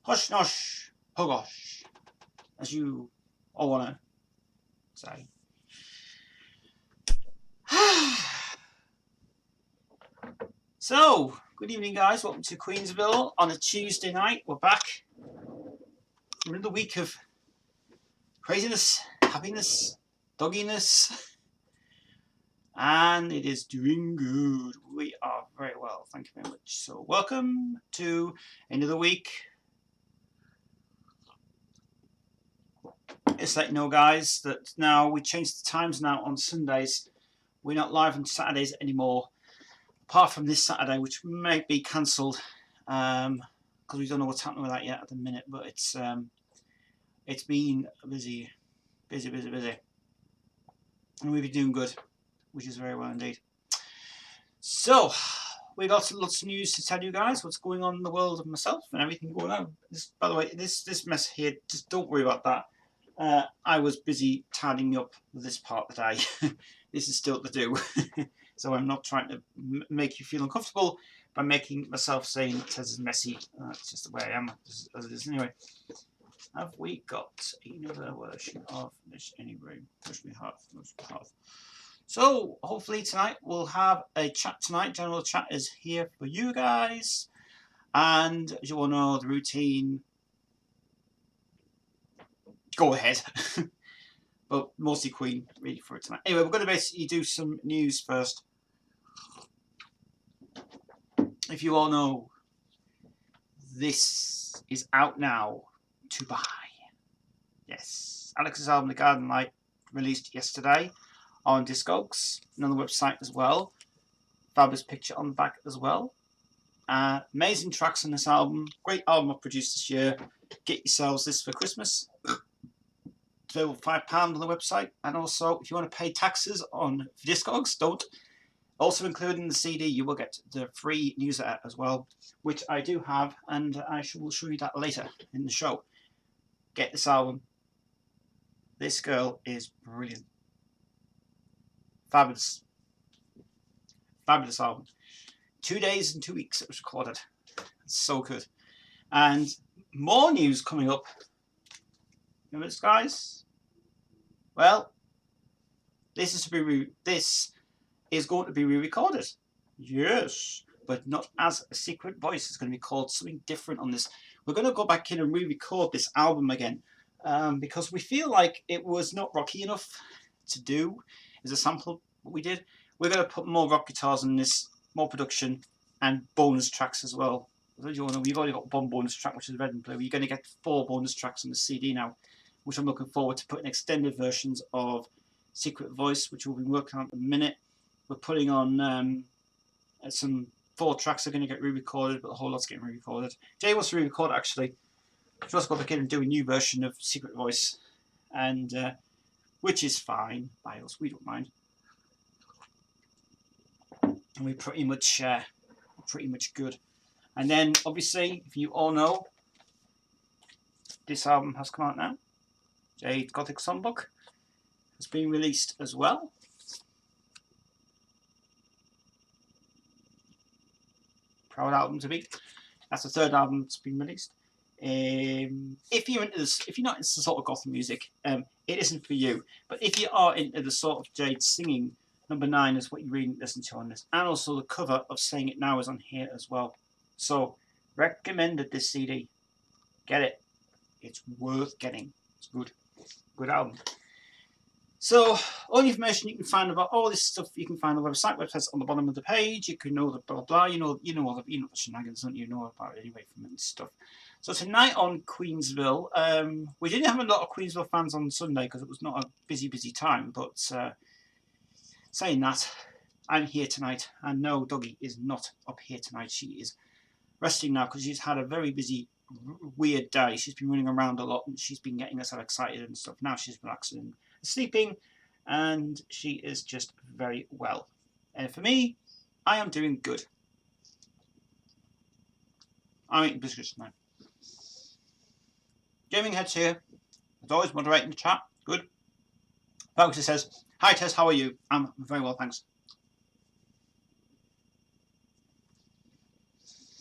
Hosh nosh, hogosh, as you all want to say. So, good evening, guys. Welcome to Queensville on a Tuesday night. We're back. We're in the week of craziness, happiness, dogginess, and it is doing good. We are very well, thank you very much. So, welcome to another week. Just let you know, guys, that now we changed the times now on Sundays. We're not live on Saturdays anymore. Apart from this Saturday, which may be cancelled, because we don't know what's happening with that yet at the minute. But it's been busy, and we've been doing good, which is very well indeed. So we got lots of news to tell you guys. What's going on in the world of myself and everything going on. By the way, this mess here, just don't worry about that. I was busy tidying up this part of the day. This is still to do. So I'm not trying to make you feel uncomfortable by making myself saying Tez is messy. That's just the way I am, as it is anyway. Have we got another version of this anyway? Push me hard. So hopefully tonight we'll have a chat tonight. General chat is here for you guys. And as you all know, the routine. Go ahead. But mostly Queen, really, for it tonight. Anyway, we're going to basically do some news first. If you all know, this is out now to buy. Yes. Alex's album, The Garden Light, released yesterday on Discogs and on the website as well. Fabulous picture on the back as well. Amazing tracks on this album. Great album I've produced this year. Get yourselves this for Christmas. Available £5 on the website, and also if you want to pay taxes on Discogs, don't. Also included in the CD, you will get the free newsletter as well, which I do have, and I will show you that later in the show. Get this album. This girl is brilliant. Fabulous. Fabulous album. 2 days and 2 weeks it was recorded. It's so good. And more news coming up. Remember this, guys? Well, this is going to be re-recorded. Yes, but not as a secret voice. It's going to be called something different on this. We're going to go back in and re-record this album again because we feel like it was not rocky enough to do as a sample. What we did, we're going to put more rock guitars in this, more production, and bonus tracks as well. As you all know, we've already got one bonus track, which is Red and Blue. You're going to get 4 bonus tracks on the CD now, which I'm looking forward to putting extended versions of Secret Voice, which we'll be working on at the minute. We're putting on some 4 tracks are going to get re-recorded, but the whole lot's getting re-recorded. Jade wants to re-record actually. She wants to go back in and do a new version of Secret Voice, and which is fine by us. We don't mind. And we're pretty much good. And then obviously, if you all know, this album has come out now. Jade Gothic Songbook has been released as well. Proud album to be. That's the 3rd album that's been released. If you're into this, if you're not into the sort of goth music, it isn't for you. But if you are into the sort of Jade singing, number 9 is what you really listen to on this, and also the cover of Saying It Now is on here as well. So recommended this CD. Get it. It's worth getting. It's good. Good album. So all the information you can find about all this stuff you can find on the website. Website's on the bottom of the page. You can know the blah blah. You know all the shenanigans, don't you? Know about it anyway from this stuff. So tonight on Queensville, we didn't have a lot of Queensville fans on Sunday because it was not a busy time. But saying that, I'm here tonight, and no, Dougie is not up here tonight. She is resting now because she's had a very busy, weird day. She's been running around a lot, and she's been getting us all excited and stuff. Now she's relaxing and sleeping, and she is just very well. And for me, I am doing good. I'm eating biscuits tonight. Gaming Heads here, as always, moderating the chat. Good. Foxy says, "Hi Tess, how are you?" I'm very well, thanks.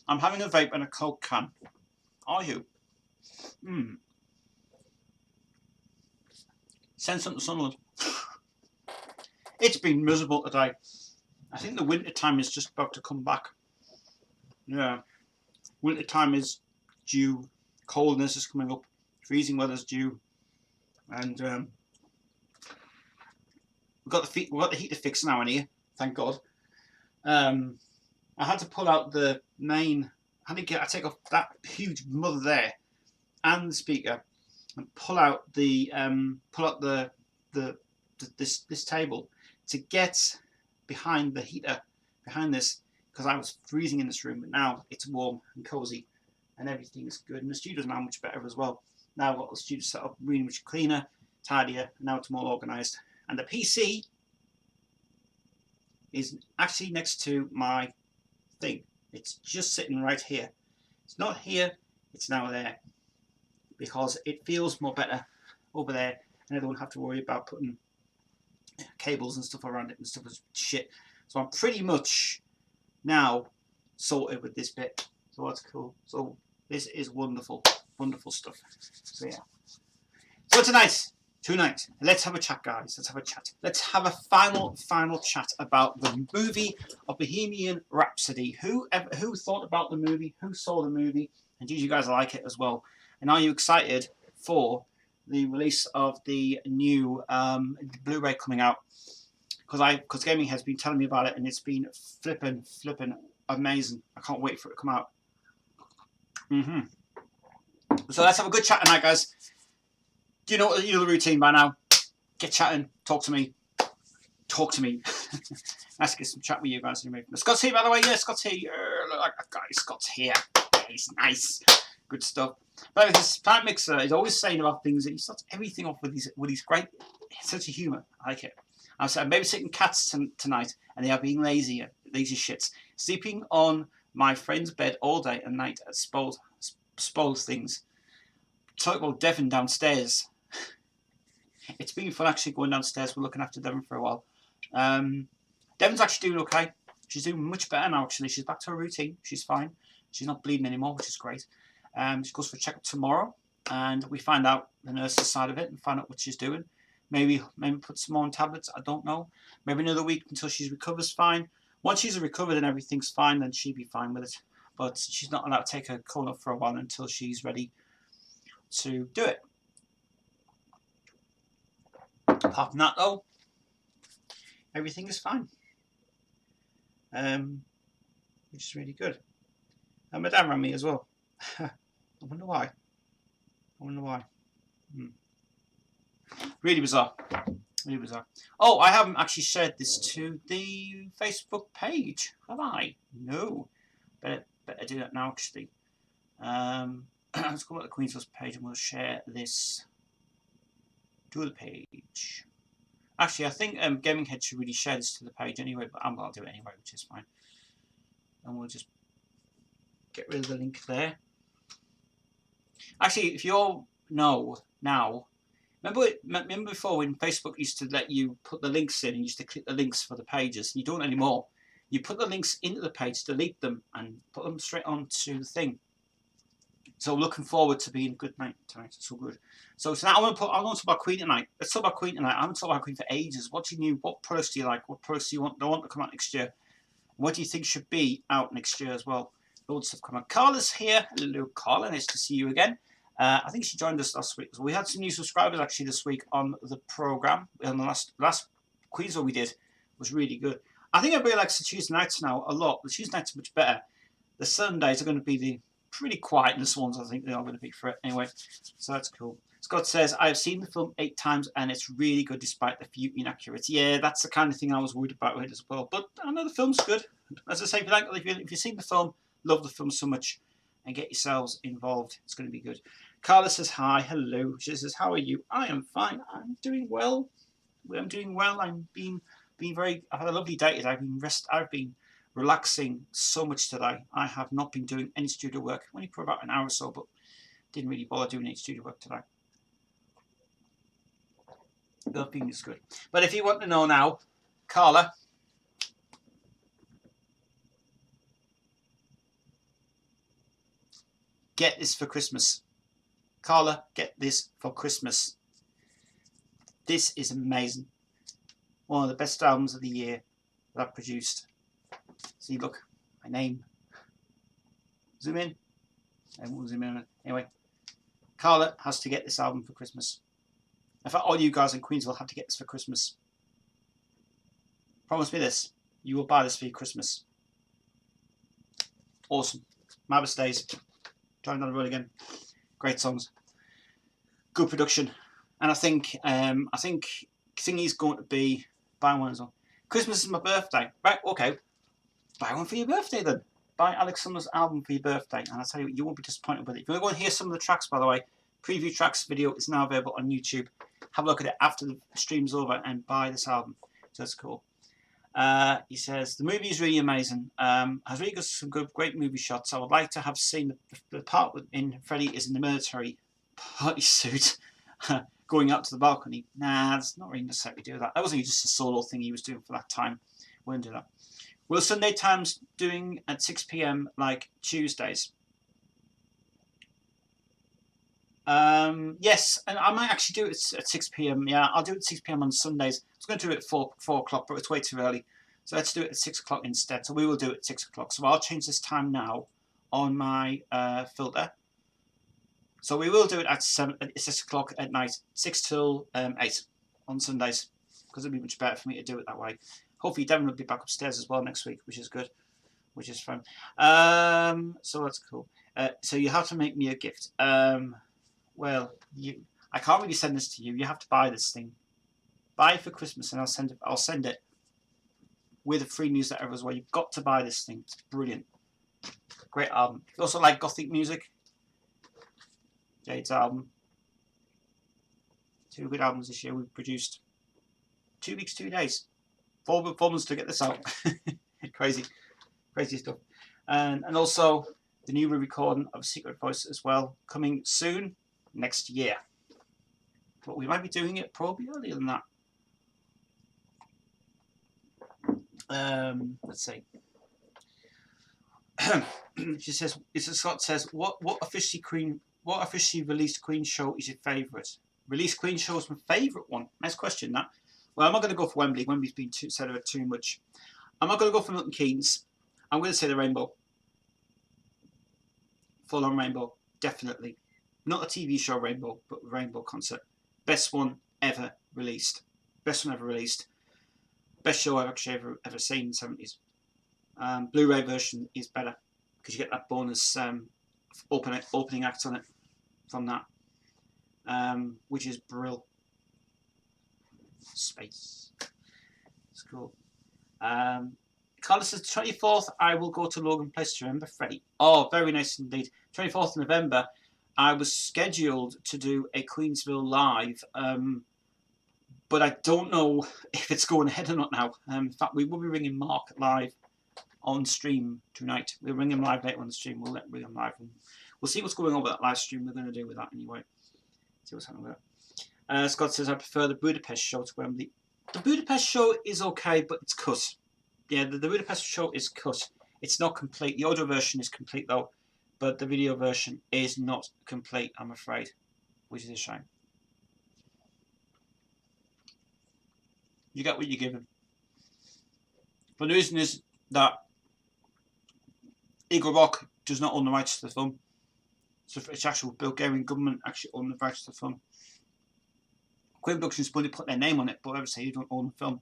I'm having a vape and a Coke can. Are you? Send something to Sunderland. It's been miserable today. I think the winter time is just about to come back. Yeah. Winter time is due. Coldness is coming up. Freezing weather's due. And we've got the heater fixed now in here. Thank God. I had to pull out the main. I take off that huge mother there and the speaker and pull out the this table to get behind the heater behind this, because I was freezing in this room, but now it's warm and cozy and everything's good, and the studio's now much better as well. Now I've got the studio set up really much cleaner, tidier, and now it's more organised, and the PC is actually next to my thing. It's just sitting right here. It's not here, it's now there, because it feels more better over there, and I don't have to worry about putting cables and stuff around it and stuff is shit. So I'm pretty much now sorted with this bit. So that's cool. So this is wonderful, wonderful stuff. So yeah. So Tue Nights. Let's have a chat, guys. Let's have a chat. Let's have a final chat about the movie of Bohemian Rhapsody. Who thought about the movie? Who saw the movie? And did you guys like it as well? And are you excited for the release of the new Blu-ray coming out? Because Gaming has been telling me about it, and it's been flipping amazing. I can't wait for it to come out. So let's have a good chat tonight, guys. Do you know the routine by now? Get chatting, talk to me. Nice to get some chat with you guys. Scott's here, by the way. Yeah, Scott's here. Look at that guy. Scott's here. Yeah, he's nice. Good stuff. But this Planet Mixer is always saying about things that he starts everything off with his great sense of humour. I like it. I'm babysitting cats tonight, and they are being lazy shits. Sleeping on my friend's bed all day and night at spoils things. Talk about Devon downstairs. It's been fun actually going downstairs. We're looking after Devon for a while. Devon's actually doing okay. She's doing much better now actually. She's back to her routine. She's fine. She's not bleeding anymore, which is great. She goes for a checkup tomorrow, and we find out the nurse's side of it and find out what she's doing. Maybe put some more on tablets. I don't know. Maybe another week until she recovers fine. Once she's recovered and everything's fine, then she'll be fine with it. But she's not allowed to take her cone for a while until she's ready to do it. Apart from that, though, everything is fine. Which is really good. And my dad ran me as well. I wonder why. Really bizarre. Oh, I haven't actually shared this to the Facebook page, have I? No. Better do that now, actually. Let's go to the Queensville page and we'll share this to the page. Actually, I think Gaming Head should really share this to the page anyway, but I'll do it anyway, which is fine. And we'll just get rid of the link there. Actually, if you all know now, remember before when Facebook used to let you put the links in and you used to click the links for the pages? You don't anymore. You put the links into the page, delete them, and put them straight onto the thing. So looking forward to being a good night tonight. It's so good. So tonight I want to talk about Queen tonight. Let's talk about Queen tonight. I haven't talked about Queen for ages. What do you new? What products do you like? What products do you want to come out next year? What do you think should be out next year as well? Loads of stuff coming out. Carla's here. Hello, Carla. Nice to see you again. I think she joined us last week. So we had some new subscribers actually this week on the program. On the last Queensville we did was really good. I think everybody likes the Tuesday nights now a lot. The Tuesday nights are much better. The Sundays are going to be the pretty quietness ones. I think they are going to be for it anyway. So that's cool. Scott says, I have seen the film 8 times and it's really good despite the few inaccuracies. Yeah, that's the kind of thing I was worried about with it as well. But I know the film's good. As I say, if you've seen the film, love the film so much, and get yourselves involved, it's going to be good. Carla says hi, hello. She says, how are you? I am fine. I'm doing well. I'm doing well. I've had a lovely day today. I've been relaxing so much today. I have not been doing any studio work, only for about an hour or so, but didn't really bother doing any studio work today. The thing is good. But if you want to know now, Carla, get this for Christmas. Carla, get this for Christmas. This is amazing. One of the best albums of the year that I've produced. See, look, my name. Zoom in. And we'll zoom in. Anyway, Carla has to get this album for Christmas. In fact, all you guys in Queensville have to get this for Christmas. Promise me this. You will buy this for your Christmas. Awesome. Marvelous Days. Driving down the road again. Great songs. Good production. And I think Thingy's going to be buy one as well. Christmas is my birthday. Right, okay. Buy one for your birthday then. Buy Alex Summer's album for your birthday. And I'll tell you what, you won't be disappointed with it. If you want to go and hear some of the tracks, by the way, preview tracks video is now available on YouTube. Have a look at it after the stream's over and buy this album. So that's cool. He says, the movie is really amazing. Has really got some great movie shots. I would like to have seen the part in Freddie is in the military party suit going up to the balcony. Nah, it's not really necessary to do that. That wasn't just a solo thing he was doing for that time. Wouldn't do that. Will Sunday Times doing at 6 p.m. like Tuesdays? Yes, and I might actually do it at 6 p.m. Yeah, I'll do it at 6 p.m. on Sundays. I was going to do it at 4 o'clock, but it's way too early. So let's do it at 6 o'clock instead. So we will do it at 6 o'clock. So I'll change this time now on my filter. So we will do it at 6 o'clock at night, 6 till 8 on Sundays, because it'll be much better for me to do it that way. Hopefully Devon will be back upstairs as well next week, which is good, which is fun. So that's cool. So you have to make me a gift. Well, I can't really send this to you. You have to buy this thing. Buy it for Christmas, and I'll send it with a free newsletter as well. You've got to buy this thing. It's brilliant. Great album. If you also like gothic music, Jade's album. 2 good albums this year we've produced. 2 weeks, 2 days. 4 months to get this out. Crazy stuff. And also the new recording of Secret Voice as well, coming soon next year. But we might be doing it probably earlier than that. Let's see. She says, Scott says, what officially released Queen show is your favourite? Released Queen show is my favourite one. Nice question, that. Well, I'm not going to go for Wembley. Wembley's been said of it too much. I'm not going to go for Milton Keynes. I'm going to say the Rainbow. Full on Rainbow, definitely. Not a TV show Rainbow, but Rainbow concert. Best one ever released. Best one ever released. Best show I've actually ever seen in the 70s. Blu-ray version is better because you get that bonus opening act on it from that, which is brilliant. Space. It's cool. Carlos says 24th I will go to Logan Place to remember Freddie. Oh, very nice indeed. 24th November I was scheduled to do a Queensville live, but I don't know if it's going ahead or not now. In fact, we will be ringing Mark live on stream tonight. We'll ring him live later on the stream. We'll ring him live. And we'll see what's going on with that live stream. We're going to do with that anyway. See what's happening with that. Scott says, I prefer the Budapest show to Wembley. The Budapest show is okay, but it's cut. Yeah, the Budapest show is cut. It's not complete. The audio version is complete, though, but the video version is not complete, I'm afraid, which is a shame. You get what you're given. But the reason is that Eagle Rock does not own the rights to the film. So it's actual Bulgarian government actually own the rights to the film. Queen Productions probably put their name on it, but obviously they don't own the film.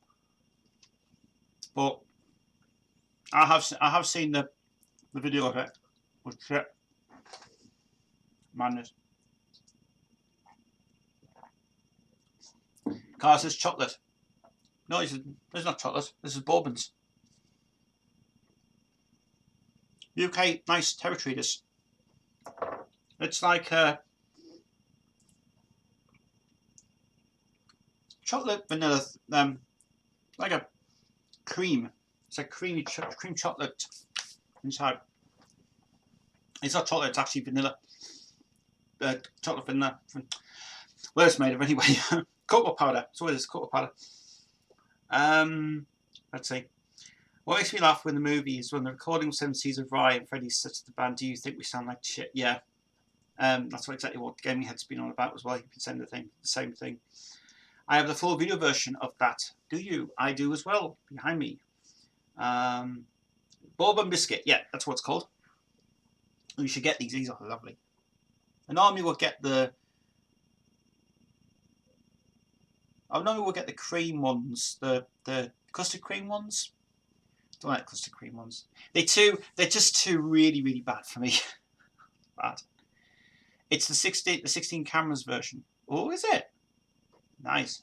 But I have seen the video of it. With shit. Madness. Carl says chocolate. No, he says, there's not chocolate. This is bourbons. UK, nice territory, this. It's like chocolate vanilla, like a cream. It's like cream chocolate inside. It's not chocolate, it's actually vanilla. Chocolate vanilla. Well, it's made of anyway. Cocoa powder. So it is cocoa powder. Let's see. What makes me laugh when the movie is when the recording of 7 Seas of Rye and Freddie says to the band, do you think we sound like shit? Yeah. That's exactly what Gaming Head's been on about as well. You can send the same thing. I have the full video version of that. Do you? I do as well. Behind me. Bourbon biscuit. Yeah, that's what it's called. You should get these. These are lovely. I normally will get the cream ones, the custard cream ones. Don't like custard cream ones. They're just too really bad for me. Bad. It's the 16 cameras version. Oh, is it? Nice.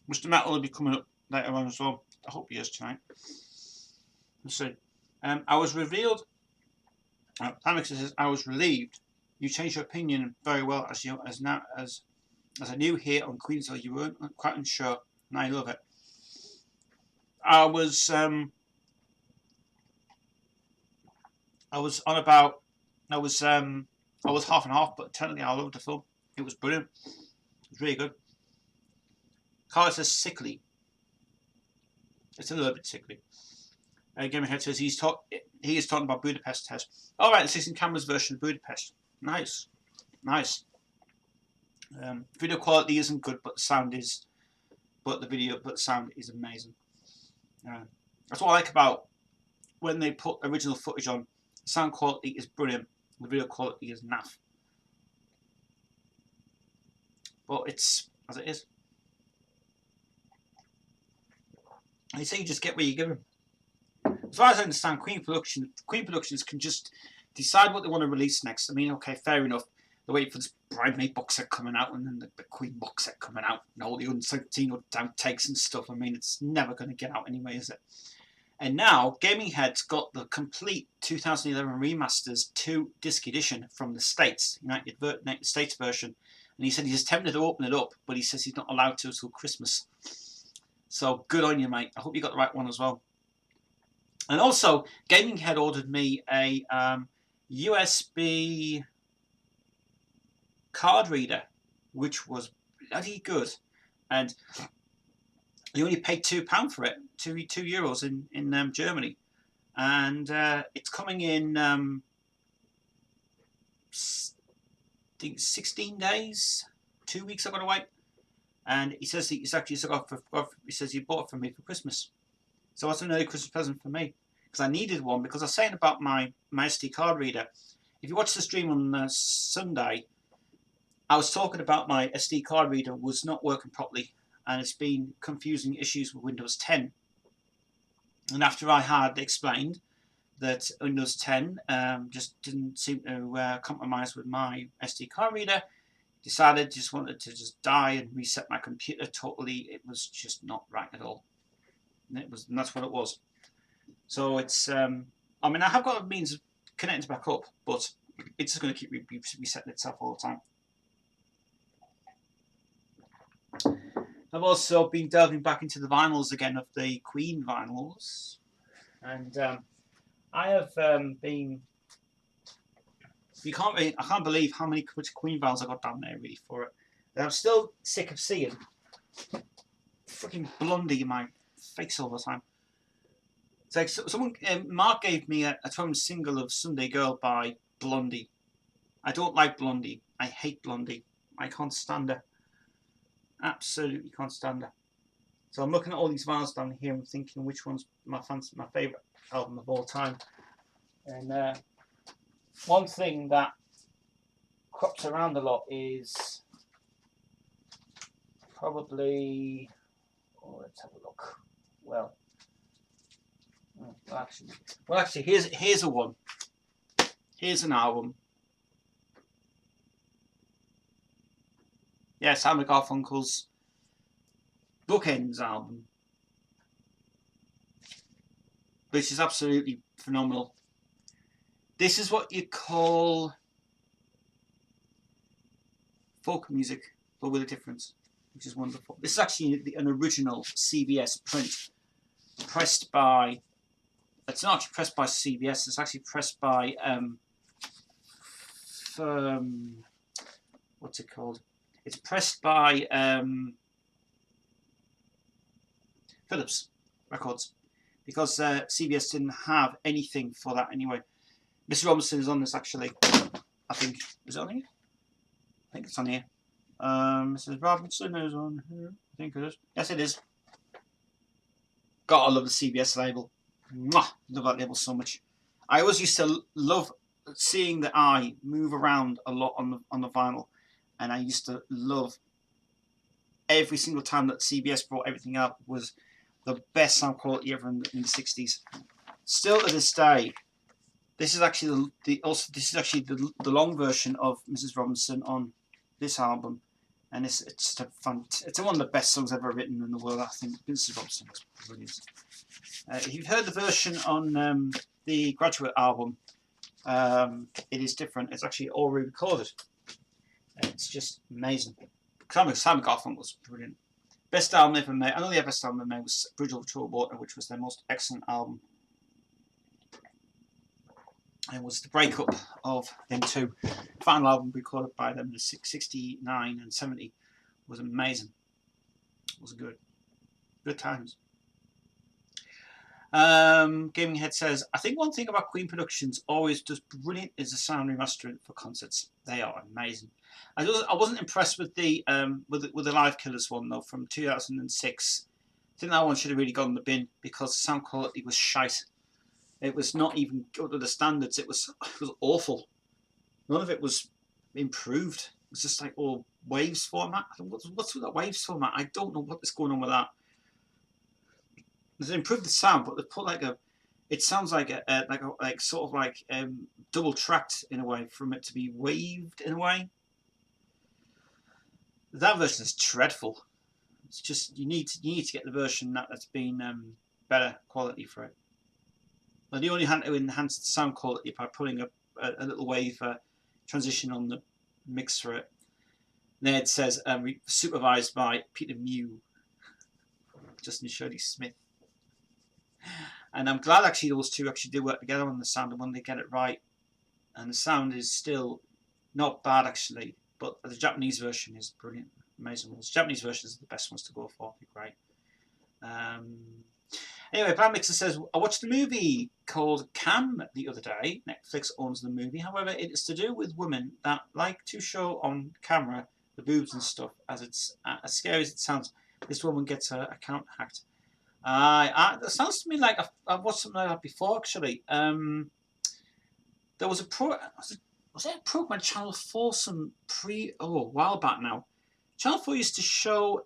Mr. Matt will be coming up later on as well. I hope he is tonight. Let's see. I was revealed. Tamix says, I was relieved. You changed your opinion very well as I knew here on Queensville you weren't quite unsure, and I love it. I was half and half, but technically I loved the film. It was brilliant. It was really good. Carl says sickly. It's a little bit sickly. Gaming Head says he is talking about Budapest test. All right, the 16 cameras version of Budapest. Nice. Video quality isn't good, but the sound is. But the sound is amazing. That's what I like about when they put original footage on. The sound quality is brilliant. The video quality is naff. But it's as it is. And you say you just get what you give them. As far as I understand, Queen Productions can just decide what they want to release next. I mean, okay, fair enough. They're waiting for this Bridesmaid box set coming out, and then the Queen box set coming out, and all the 17 outtakes and stuff. I mean, it's never going to get out anyway, is it? And now, Gaming Head's got the complete 2011 remasters 2-disc edition from the States, United States version. And he said he's tempted to open it up, but he says he's not allowed to until Christmas. So good on you, mate. I hope you got the right one as well. And also, Gaming Head ordered me a USB card reader, which was bloody good. And you only paid £2 for it, €2 in Germany. And it's coming in, I think 16 days, 2 weeks I've got to wait. And he says he bought it for me for Christmas. So that's an early Christmas present for me, because I needed one. Because I was saying about my SD card reader. If you watch the stream on Sunday, I was talking about my SD card reader was not working properly, and it's been confusing issues with Windows 10. And after I had explained that Windows 10 just didn't seem to compromise with my SD card reader, wanted to die and reset my computer totally. It was just not right at all. And that's what it was. So it's I mean, I have got a means of connecting back up, but it's just going to keep resetting itself all the time. I've also been delving back into the vinyls again of the Queen vinyls, and I have been. I can't believe how many Queen vinyls I got down there really for it. And I'm still sick of seeing freaking Blondie in my face all the time. It's like Mark gave me a 12-inch single of Sunday Girl by Blondie. I don't like Blondie. I hate Blondie. I can't stand her. Absolutely can't stand her. So I'm looking at all these vinyls down here and thinking which one's my favourite album of all time. And one thing that crops around a lot is probably. Oh, let's have a look. Well, actually, here's a one. Here's an album. Yeah, Simon Garfunkel's Bookends album, which is absolutely phenomenal. This is what you call folk music, but with a difference, which is wonderful. This is actually an original CBS print, pressed by. It's not actually pressed by CBS. It's actually pressed by what's it called? It's pressed by Philips Records, because CBS didn't have anything for that anyway. Mr. Robinson is on this actually. I think, is it on here? I think it's on here. Mrs. Robinson is on here. I think it is. Yes, it is. God, I love the CBS label. Mwah! Love that label so much. I always used to love seeing the eye move around a lot on the vinyl, and I used to love every single time that CBS brought everything up. Was the best sound quality ever in the 60s. Still to this day, this is actually the long version of Mrs. Robinson on this album, and it's one of the best songs ever written in the world. I think Mrs. Robinson is brilliant. If you've heard the version on the Graduate album, it is different. It's actually all re-recorded. It's just amazing. Simon Garfunkel was brilliant. Best album ever made. I know the best album ever made was Bridge Over Troubled Water, which was their most excellent album. It was the breakup of them two. Final album recorded by them in 69 and 70 was amazing. It was good times. Gaming Head says, I think one thing about Queen Productions always does brilliant is the sound remastering for concerts. They are amazing. I wasn't impressed with the Live Killers one though from 2006. I think that one should have really gone in the bin because the sound quality was shite. It was not even up to the standards. It was awful. None of it was improved. It was just like all waves format. What's with that waves format? I don't know what is going on with that. They improved the sound, but they put like a. It sounds like double tracked in a way from it to be waved in a way. That version is dreadful. It's just you need to get the version that's been better quality for it. But they only had to enhance the sound quality by putting a little wave transition on the mix for it. Ned says supervised by Peter Mew, Justin Shirley Smith. And I'm glad actually those two actually do work together on the sound and when they get it right. And the sound is still not bad actually, but the Japanese version is brilliant, amazing. The Japanese version is the best ones to go for. They're great. Anyway, Plan Mixer says, I watched a movie called Cam the other day. Netflix owns the movie. However, it is to do with women that like to show on camera the boobs and stuff. As it's as scary as it sounds, this woman gets her account hacked. It sounds to me like I've watched something like that before, actually. There was was it a program on Channel 4 a while back now. Channel 4 used to show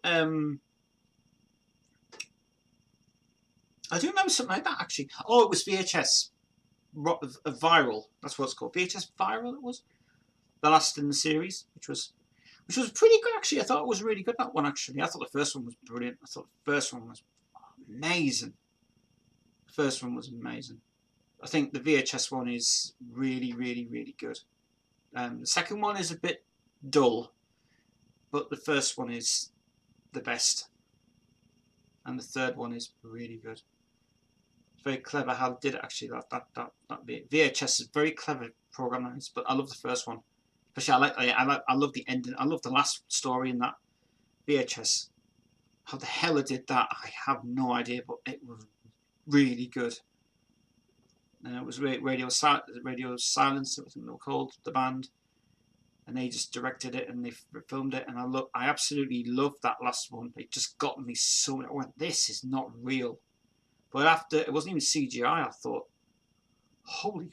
I do remember something like that actually. Oh, it was VHS Viral. That's what it's called. VHS Viral. It was the last in the series, which was pretty good actually. I thought it was really good, that one actually. I thought the first one was brilliant. I thought the first one was amazing. The first one was amazing. I think the VHS one is really, really, really good. The second one is a bit dull, but the first one is the best. And the third one is really good. It's very clever how they did it actually. That VHS is very clever programmed, but I love the first one. Especially I love the ending. I love the last story in that VHS. How the hell it did that, I have no idea, but it was really good. And it was Radio Silence, I think they were called, the band. And they just directed it and they filmed it, and I absolutely loved that last one. It just got me so much. I went, this is not real. But after it wasn't even CGI, I thought, holy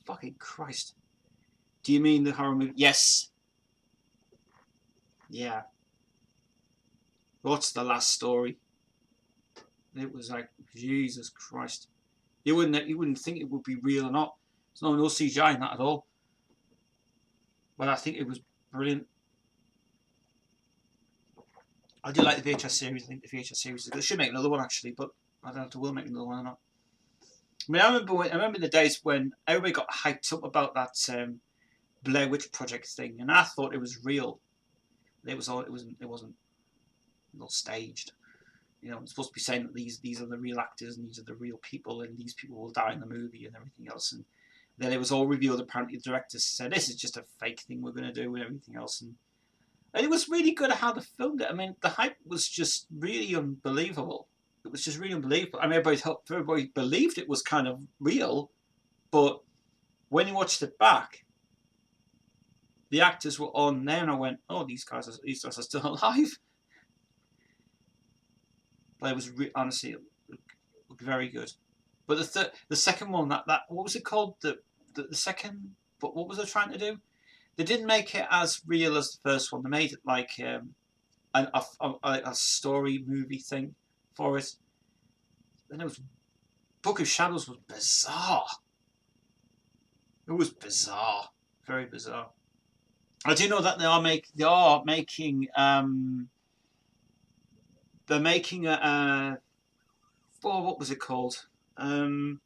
fucking Christ! Do you mean the horror movie? Yes. Yeah. What's the last story? It was like Jesus Christ. You wouldn't think it would be real or not. There's no CGI in that at all. But I think it was brilliant. I do like the VHS series. I think the VHS series. They should make another one actually, but I don't know if they will make another one or not. I mean, I remember the days when everybody got hyped up about that Blair Witch Project thing, and I thought it was real. It wasn't not staged. You know, it's supposed to be saying that these are the real actors and these are the real people and these people will die in the movie and everything else. And then it was all revealed. Apparently, the directors said this is just a fake thing we're going to do and everything else. And it was really good at how they filmed it. I mean, the hype was just really unbelievable. it was just really unbelievable. I mean, everybody believed it was kind of real, but when you watched it back, the actors were on there, and I went, "Oh, these guys are still alive." But it was honestly it looked very good. But the second one, that what was it called? The second, but what was they trying to do? They didn't make it as real as the first one. They made it like a story movie thing for it. Then it was Book of Shadows was bizarre. It was bizarre, very bizarre. I do know that they are making they're making what was it called? The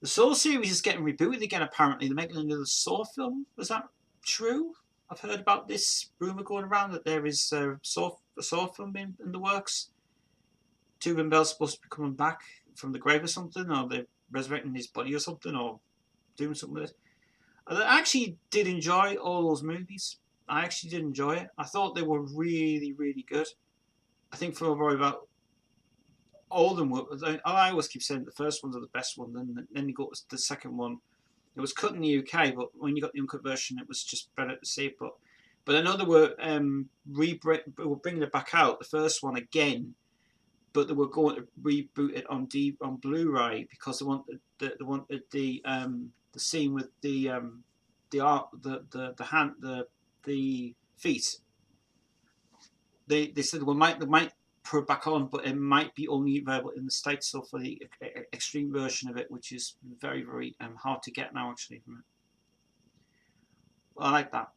Saw series is getting rebooted again. Apparently, they're making another Saw film. Was that true? I've heard about this rumor going around that there is a Saw film in the works. Tue Bell's supposed to be coming back from the grave or something, or they're resurrecting his body or something, or doing something with it. I actually did enjoy all those movies. I actually did enjoy it. I thought they were really, really good. I think for about all of them were. I always keep saying the first ones are the best one. Then you got the second one. It was cut in the UK, but when you got the uncut version, it was just better to see. But I know they were bringing it back out, the first one again. But they were going to reboot it on Blu-ray because they wanted the scene with the feet. They said they might put it back on, but it might be only available in the States. So for the extreme version of it, which is very, very hard to get now, actually. Well, I like that.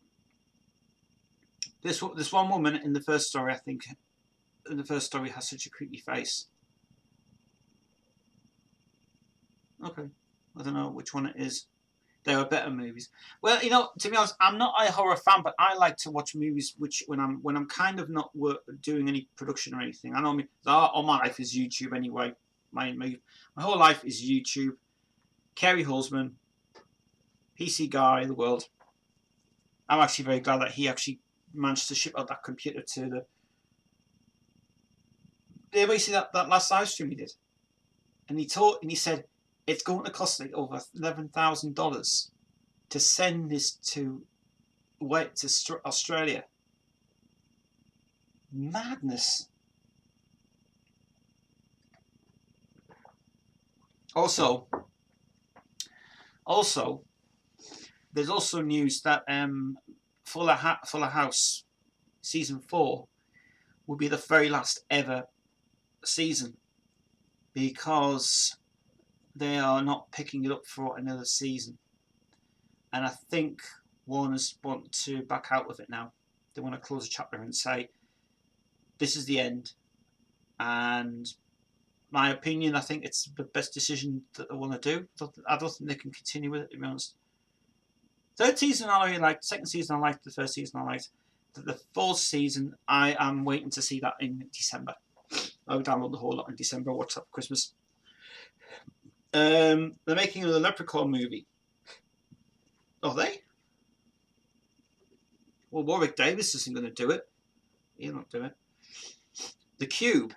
This one woman in the first story, I think, in the first story has such a creepy face. Okay, I don't know which one it is. There are better movies. Well, you know, to be honest, I'm not a horror fan, but I like to watch movies which when I'm kind of not doing any production or anything. I know all my life is YouTube anyway. My whole life is YouTube. Kerry Holzman, PC guy in the world. I'm actually very glad that he actually managed to ship out that computer to the. Did anybody see that last live stream he did? And he said it's going to cost like over $11,000 to send this to Australia. Madness. Also, there's also news that Fuller House season 4 will be the very last ever season because they are not picking it up for another season, and I think Warner's want to back out with it now. They want to close a chapter and say this is the end. And my opinion, I think it's the best decision that they want to do. I don't think they can continue with it, to be honest. Third season I really liked. Second season I liked. The first season I liked. The fourth season I am waiting to see that in December. I'll download the whole lot in December. Watch that for Christmas. They're making a Leprechaun movie. Are they? Well, Warwick Davis isn't going to do it. He'll not do it. The Cube.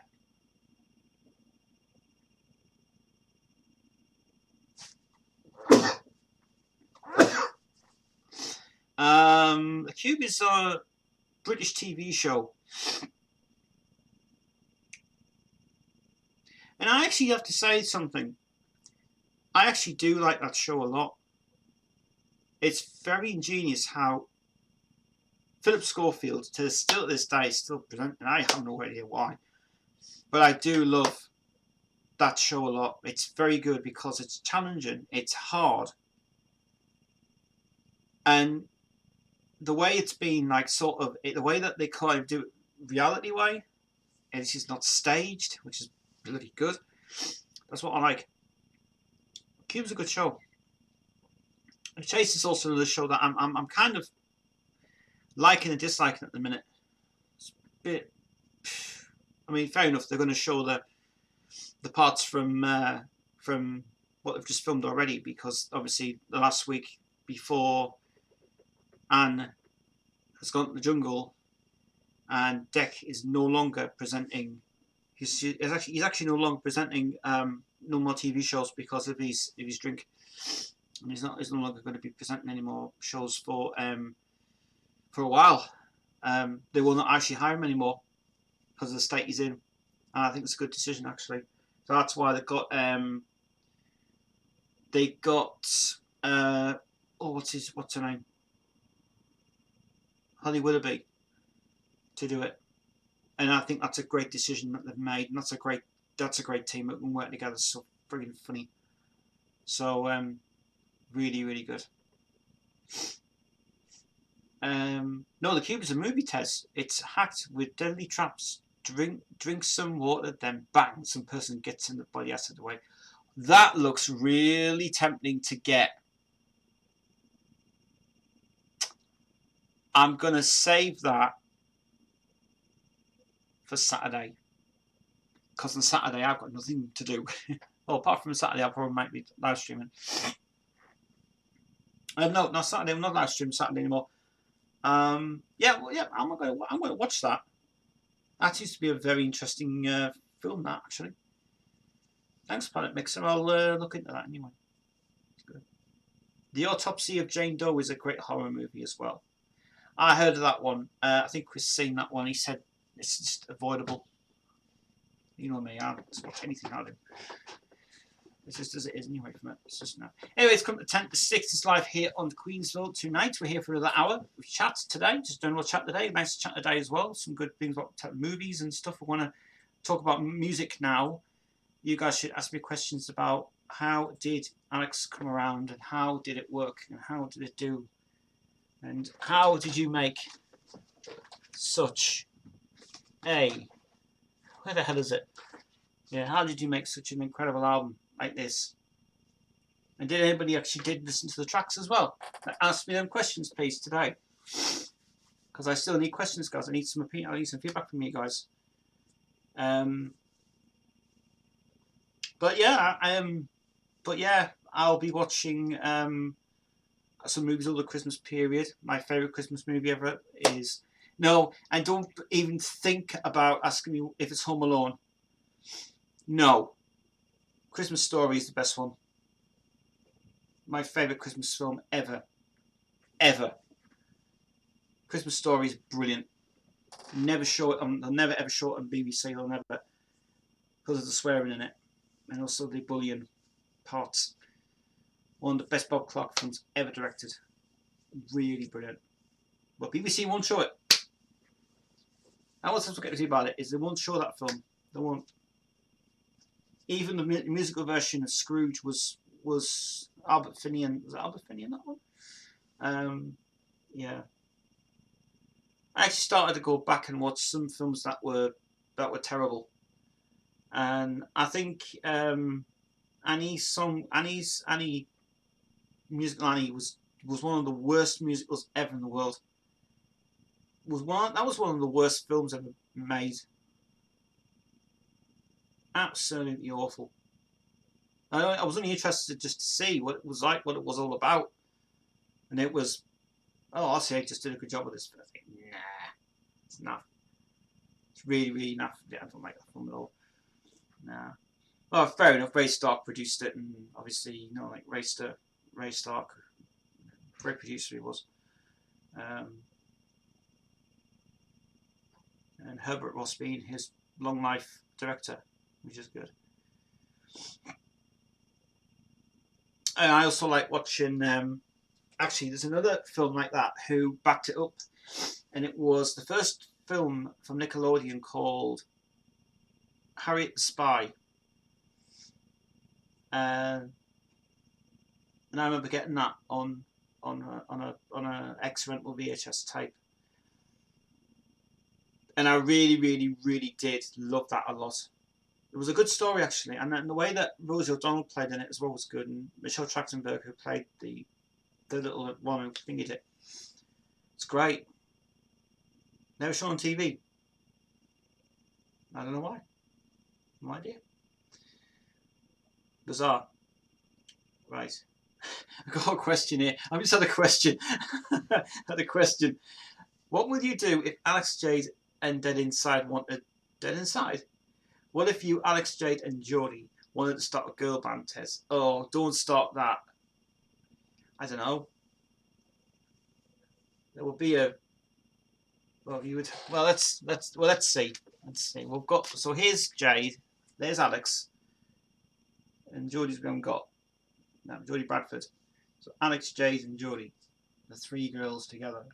The Cube is a British TV show. And I actually have to say something. I actually do like that show a lot. It's very ingenious how Philip Schofield, still this day, is still present, and I have no idea why. But I do love that show a lot. It's very good because it's challenging, it's hard. And the way it's been, like, sort of, the way that they kind of do it reality way, and it's just not staged, which is bloody good. That's what I like. Cube's a good show. Chase is also another show that I'm kind of liking and disliking at the minute. It's a bit. I mean, fair enough. They're going to show the parts from what they've just filmed already, because obviously the last week before Anne has gone to the jungle, and Deck is no longer presenting He's actually no longer presenting no more TV shows because of his drink, and he's no longer going to be presenting any more shows for a while. They will not actually hire him anymore because of the state he's in, and I think it's a good decision actually. So that's why they got what's her name, Holly Willoughby, to do it, and I think that's a great decision that they've made, and that's a great team that can work together. So friggin' funny. So really, really good. No, the Cube is a movie test. It's hacked with deadly traps. Drink some water, then bang, some person gets in the body acid away. That looks really tempting to get. I'm gonna save that for Saturday, because on Saturday I've got nothing to do. Well, apart from Saturday, I probably might be live streaming. No, not Saturday. I'm not live streaming Saturday anymore. I'm gonna watch that. That seems to be a very interesting film. That actually. Thanks, Planet Mixer. I'll look into that anyway. It's good. The Autopsy of Jane Doe is a great horror movie as well. I heard of that one. I think Chris seen that one. He said it's just avoidable. You know me, I'll just watch anything I do. It's just as it is anyway from it. It's just now. Anyway, it's come to 10 to 6. It's live here on Queensville Tue Nights. We're here for another hour of chat today. Just general chat today. Nice chat today as well. Some good things about movies and stuff. We want to talk about music now. You guys should ask me questions about how did Alex come around and how did it work and how did it do and how did you make such a, where the hell is it? Yeah, how did you make such an incredible album like this? And did anybody actually did listen to the tracks as well? Ask me them questions, please, today, because I still need questions, guys. I need some opinion. I need some feedback from you guys. But yeah, I'll be watching some movies over the Christmas period. My favourite Christmas movie ever is no, and don't even think about asking me if it's Home Alone. No, Christmas Story is the best one. My favourite Christmas film ever. Christmas Story is brilliant. Never show it on. They'll never ever show it on BBC. They'll never, because of the swearing in it, and also the bullying parts. One of the best Bob Clark films ever directed. Really brilliant. But BBC won't show it. And what's to get to about it is they won't show that film. They won't. Even the musical version of Scrooge was Albert Finney. Was it Albert Finney in that one? Yeah. I actually started to go back and watch some films that were terrible, and I think Annie's musical Annie was one of the worst musicals ever in the world. That was one of the worst films ever made. Absolutely awful. I was only interested just to see what it was like, what it was all about, and it was. Oh, I'll say I just did a good job with this, but I think, nah, it's naff. It's really, really naff. Yeah, I don't like that film at all. Nah. Well, fair enough. Ray Stark produced it, and obviously, you know, like Ray Stark, great producer he was. And Herbert Ross being his long life director, which is good. And I also like watching. Actually, there's another film like that who backed it up, and it was the first film from Nickelodeon called Harriet the Spy. And I remember getting that on a ex-rental VHS tape, and I really, really, really did love that a lot. It was a good story actually, and the way that Rosie O'Donnell played in it as well was good, and Michelle Trachtenberg, who played the little one who thingied it. It's great. Never shown on TV. I don't know why. No idea. Bizarre. Right. I've got a question here. I just had a question. What would you do if Alex, Jade and Dead Inside wanted Dead Inside? What if you, Alex, Jade, and Jodie wanted to start a girl band, Tez? Oh, don't start that. I don't know. There will be a. Well, you would. Well, let's see. Let's see. We've got. So here's Jade. There's Alex. And Jodie's we haven't got. No, Jodie Bradford. So Alex, Jade, and Jodie, the three girls together.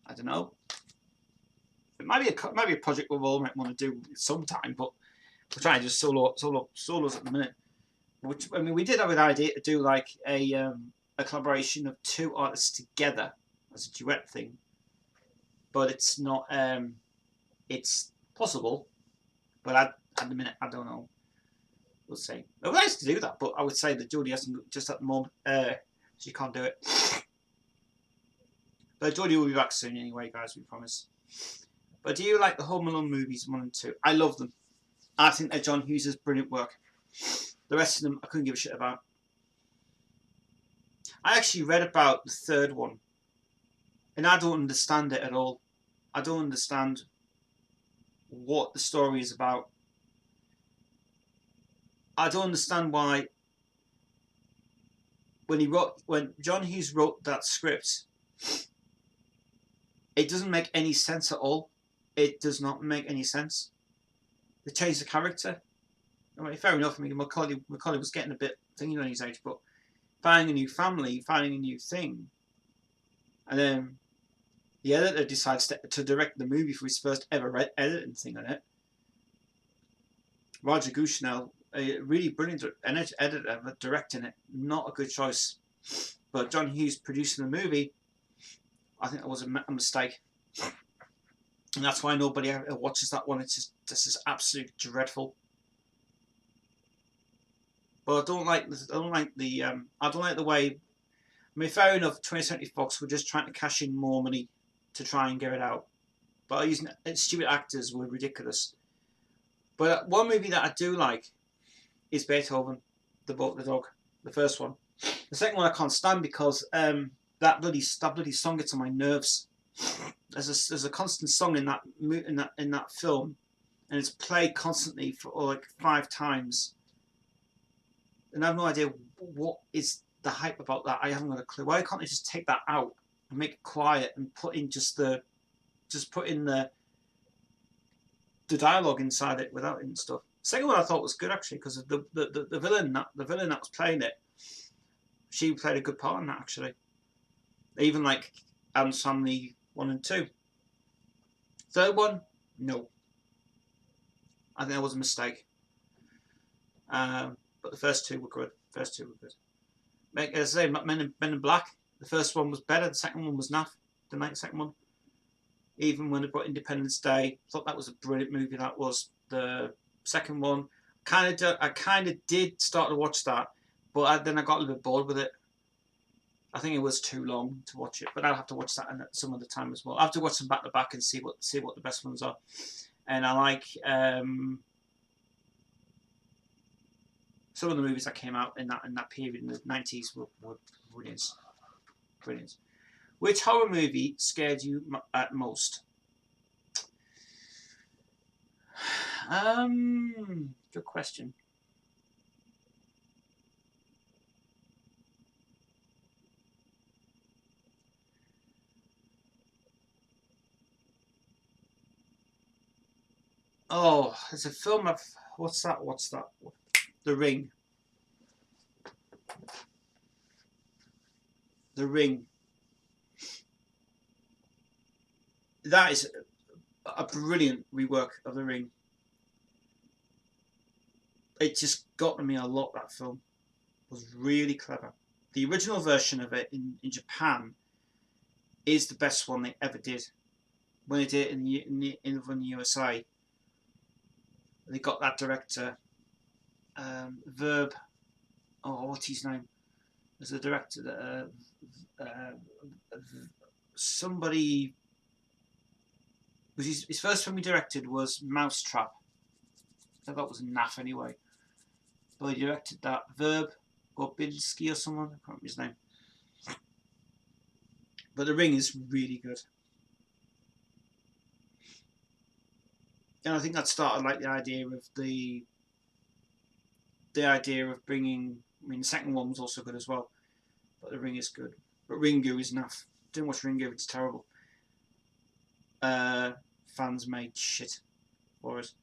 I don't know. It might be a project we all might want to do sometime, but we're trying to just solos at the minute. Which, I mean, we did have an idea to do like a collaboration of two artists together as a duet thing, but it's not. It's possible, but at the minute I don't know. We'll see. I would like to do that, but I would say that Jodie hasn't just at the moment. She can't do it. But Jodie will be back soon anyway, guys. We promise. But do you like the Home Alone movies 1 and 2? I love them. I think they're John Hughes' brilliant work. The rest of them, I couldn't give a shit about. I actually read about the third one, and I don't understand it at all. I don't understand what the story is about. I don't understand why when John Hughes wrote that script, it doesn't make any sense at all. It does not make any sense. They changed the character. I mean, fair enough. I mean, Macaulay was getting a bit thingy on his age, but finding a new family, finding a new thing, and then the editor decides to direct the movie for his first ever editing thing on it. Roger Gushnell, a really brilliant editor, but directing it, not a good choice. But John Hughes producing the movie, I think that was a mistake. And that's why nobody ever watches that one. It's just, this is absolutely dreadful. But I don't like the way. I mean, fair enough. 20th Century Fox were just trying to cash in more money to try and get it out. But using stupid actors were ridiculous. But one movie that I do like is Beethoven, the Dog, the first one. The second one I can't stand because that bloody song gets on my nerves. There's a constant song in that film, and it's played constantly for like 5 times. And I have no idea what is the hype about that. I haven't got a clue. Why can't they just take that out and make it quiet and put in the dialogue inside it without it and stuff. Second one I thought was good actually because the villain that was playing it, she played a good part in that actually. Even like Adam's Family 1 and 2. Third one, no. I think that was a mistake. But the first two were good. As I say, Men in Black. The first one was better. The second one was naff. The second one. Even when it brought Independence Day, I thought that was a brilliant movie. That was the second one. I kind of did start to watch that, but then I got a little bit bored with it. I think it was too long to watch it, but I'll have to watch that some other time as well. I have to watch them back to back and see what the best ones are. And I like some of the movies that came out in that period in the 90s were brilliant. Which horror movie scared you at most? Good question. Oh, there's a film of what's that? The Ring. The Ring. That is a brilliant rework of The Ring. It just got to me a lot. That film was really clever. The original version of it in Japan is the best one they ever did. When they did it in the USA, they got that director, Verb. Oh, what's his name? There's a director that somebody. His first film he directed was Mousetrap. I thought that was naff anyway. But he directed that. Verb Gorbinski or someone. I can't remember his name. But The Ring is really good. And I think that started like the idea of bringing. I mean, the second one was also good as well, but the Ring is good. But Ringu is naff. Didn't watch Ringu; it's terrible. Fans made shit for us.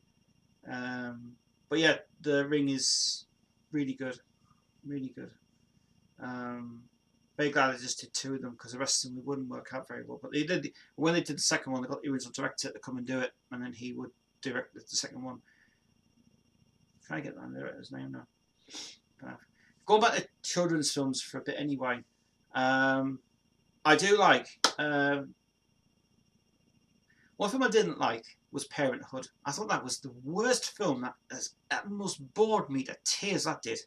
But yeah, the Ring is really good, really good. Very glad they just did 2 of them because the rest of them wouldn't work out very well. But they did when they did the second one. They got the original director to come and do it, and then he would direct the second one. I'm trying to get that director's name now. Going back to children's films for a bit anyway. I do like. One film I didn't like was Parenthood. I thought that was the worst film that most bored me to tears. That did.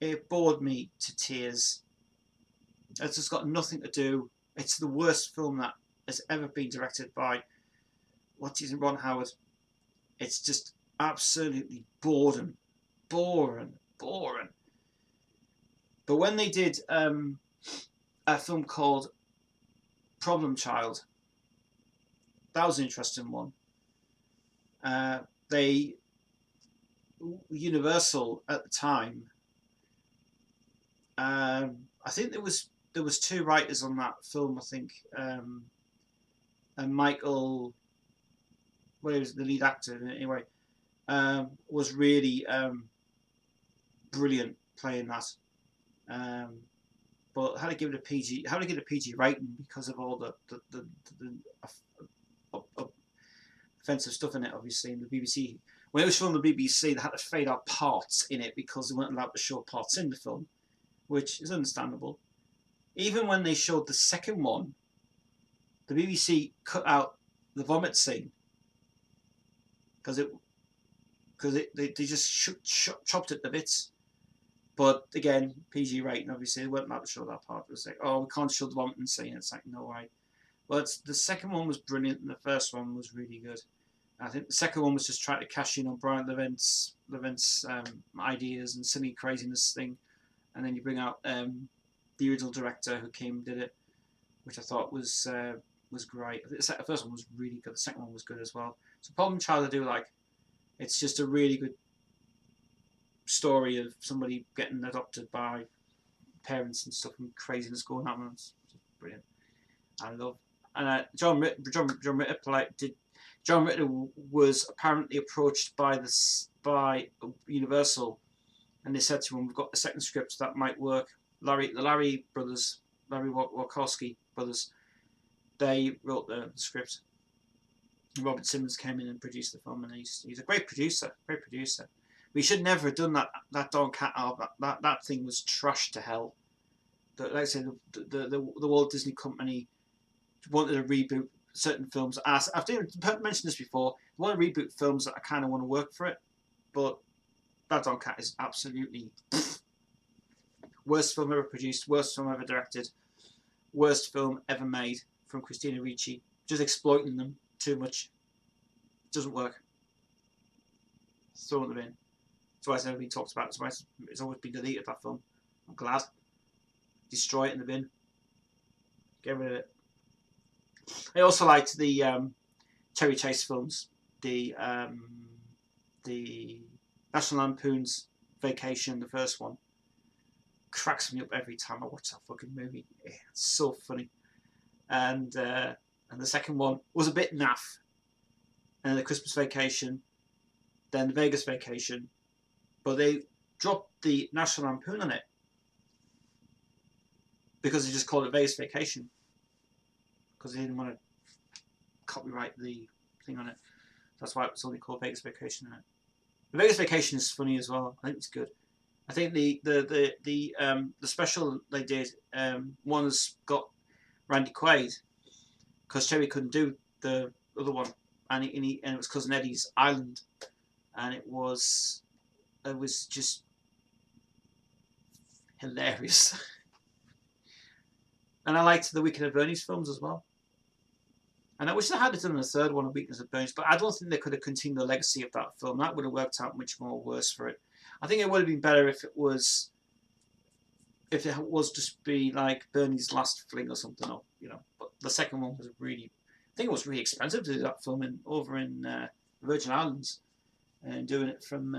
It bored me to tears. It's just got nothing to do. It's the worst film that has ever been directed by Ron Howard. It's just absolutely boring. But when they did a film called Problem Child, that was an interesting one. Universal at the time. I think there was 2 writers on that film. I think, and Michael, well, he was the lead actor anyway, was really brilliant playing that. But how to give it a PG rating because of all the offensive stuff in it, obviously. In the BBC, when it was filmed on the BBC, they had to fade out parts in it because they weren't allowed to show parts in the film, which is understandable. Even when they showed the second one, the BBC cut out the vomit scene because they just chopped it to bits. But again, PG rating, obviously, they weren't allowed to show that part. It was like, oh, we can't show the vomiting scene. It's like, no way. But the second one was brilliant, and the first one was really good. I think the second one was just trying to cash in on Brian Levent's ideas and silly craziness thing, and then you bring out the original director who came and did it, which I thought was great. The first one was really good. The second one was good as well. So Problem Child I do like. It's just a really good story of somebody getting adopted by parents and stuff and craziness going on. It's brilliant. I love. And John Ritter was apparently approached by Universal, and they said to him, "We've got a second script that might work." The Larry Wachowski brothers, they wrote the script. Robert Simmons came in and produced the film, and he's a great producer. We should never have done that Don Cat album. That thing was trashed to hell. Like I said, the Walt Disney Company wanted to reboot certain films. I've mentioned this before. They want to reboot films that I kind of want to work for it, but that Don Cat is absolutely worst film ever produced, worst film ever directed, worst film ever made from Christina Ricci. Just exploiting them too much. It doesn't work. Throw them in. That's why it's never been talked about. That's why it's always been deleted, that film. I'm glad. Destroy it in the bin. Get rid of it. I also liked the Chevy Chase films. The National Lampoon's Vacation, the first one. Cracks me up every time I watch that fucking movie. It's so funny. And the second one was a bit naff. And then the Christmas Vacation, then the Vegas Vacation, but they dropped the National Lampoon on it because they just called it Vegas Vacation because they didn't want to copyright the thing on it. That's why it was only called Vegas Vacation. The Vegas Vacation is funny as well. I think it's good. I think the special they did, one's got Randy Quaid because Cherry couldn't do the other one, and it was Cousin Eddie's Island, and it was just hilarious. And I liked the Weekend at Bernie's films as well. And I wish they had done a third one of Weekend at Bernie's, but I don't think they could have continued the legacy of that film. That would have worked out much more worse for it. I think it would have been better if it was just be like Bernie's last fling or something, or But the second one was really, think it was really expensive to do that film over in Virgin Islands and doing it from.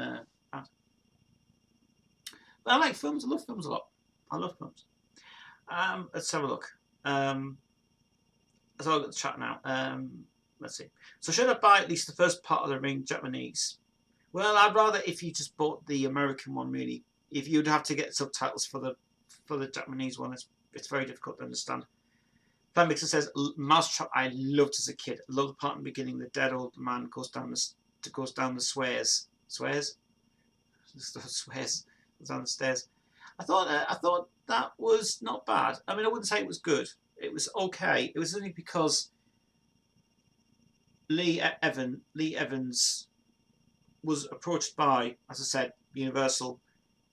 But I like films. I love films a lot. I love films. Let's have a look. So I'll get the chat now. Let's see. So should I buy at least the first part of the Ring Japanese? Well, I'd rather if you just bought the American one. Really, if you'd have to get subtitles for the Japanese one, it's very difficult to understand. Plan Mixer says Mousetrap I loved as a kid. I love the part in the beginning. The dead old man goes down the swears. Swears goes down the stairs. I thought that was not bad. I mean, I wouldn't say it was good. It was okay. It was only because Lee Evans was approached by, as I said, Universal,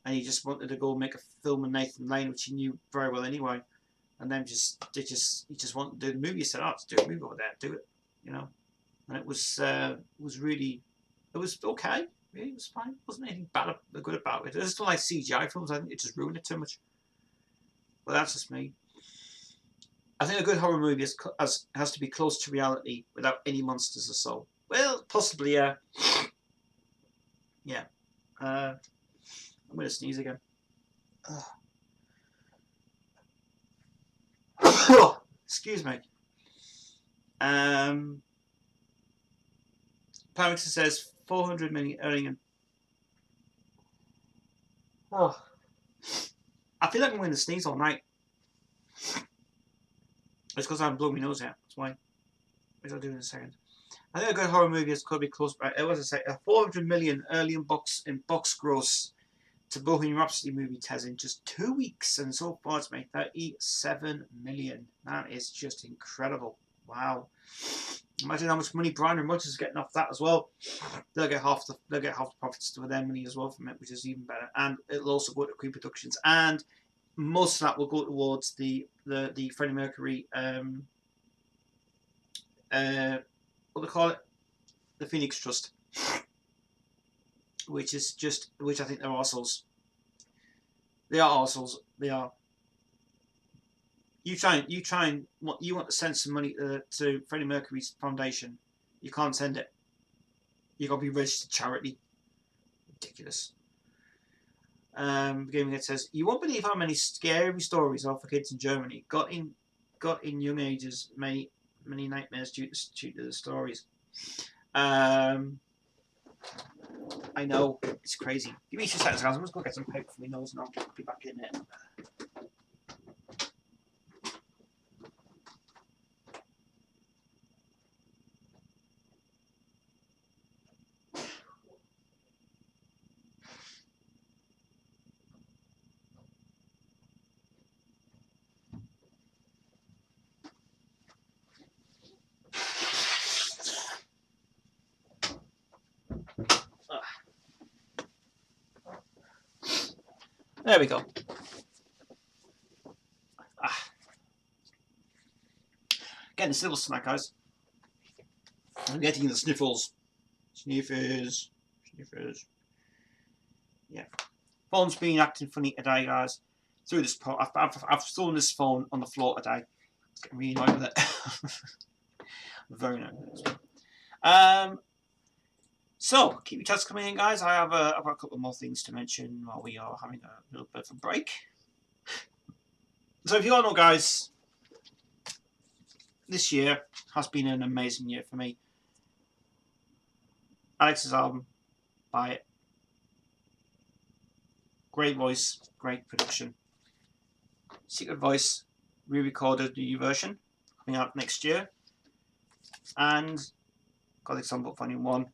and he just wanted to go make a film in Nathan Lane, which he knew very well anyway. And then he just wanted to do the movie. He said, "Oh, let's do a movie over there, do it," you know. And it was really, it was okay. Really, it was fine. It wasn't anything bad or good about it. I just don't like CGI films. I think it just ruined it too much. But that's just me. I think a good horror movie has to be close to reality without any monsters or so. Well, possibly, yeah. Yeah. I'm going to sneeze again. Excuse me. Parameter says 400 million earning. Oh. I feel like I'm going to sneeze all night. It's because I'm blowing my nose out. That's why. Which I'll do in a second. I think a good horror movie has got to be close by. As I say, a 400 million early in box gross to Bohemian Rhapsody movie Tez in just 2 weeks, and so far it's made 37 million. That is just incredible. Wow. Imagine how much money Brian and Rogers is getting off that as well. They'll get half the profits to their money as well from it, which is even better. And it'll also go to Queen Productions, and most of that will go towards the Freddie Mercury what do they call it? The Phoenix Trust, which I think they're arseholes. They are arseholes. They are. You want to send some money to Freddie Mercury's foundation. You can't send it. You got to be registered charity. Ridiculous. Gaming It says you won't believe how many scary stories are for kids in Germany. Got in young ages many nightmares due to the stories. I know it's crazy. Give me 2 seconds, guys. I'm just gonna get some paper for my nose, and I'll be back in it. There we go. Getting the sniffles tonight, guys. I'm getting the sniffles. Sniffers. Yeah. Phone's been acting funny today, guys. Through this phone, I've thrown this phone on the floor today. It's getting really annoyed with it. Very annoyed with it. So keep your chats coming in, guys. I've got a couple more things to mention while we are having a little bit of a break. So if you all know, guys, this year has been an amazing year for me. Alex's album, buy it. Great voice, great production. Secret Voice, re-recorded the new version coming out next year. And Gothic Songbook Volume 1.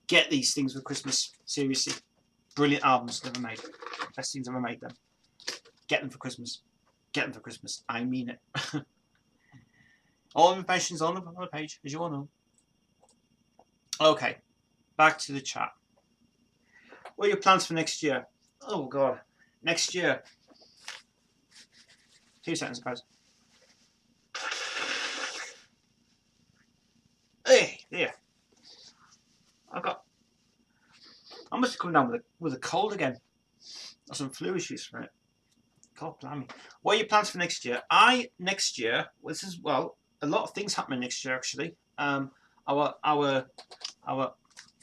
Get these things for Christmas, seriously. Brilliant albums never made. Best things ever made them. Get them for Christmas. Get them for Christmas. I mean it. All information is on the page, as you all know. Okay, back to the chat. What are your plans for next year? Oh God, next year. 2 seconds, guys. Hey, there. I must have come down with a cold again. Or some flu issues from it. God blimey. What are your plans for next year? Next year, this is, well, a lot of things happening next year actually. Our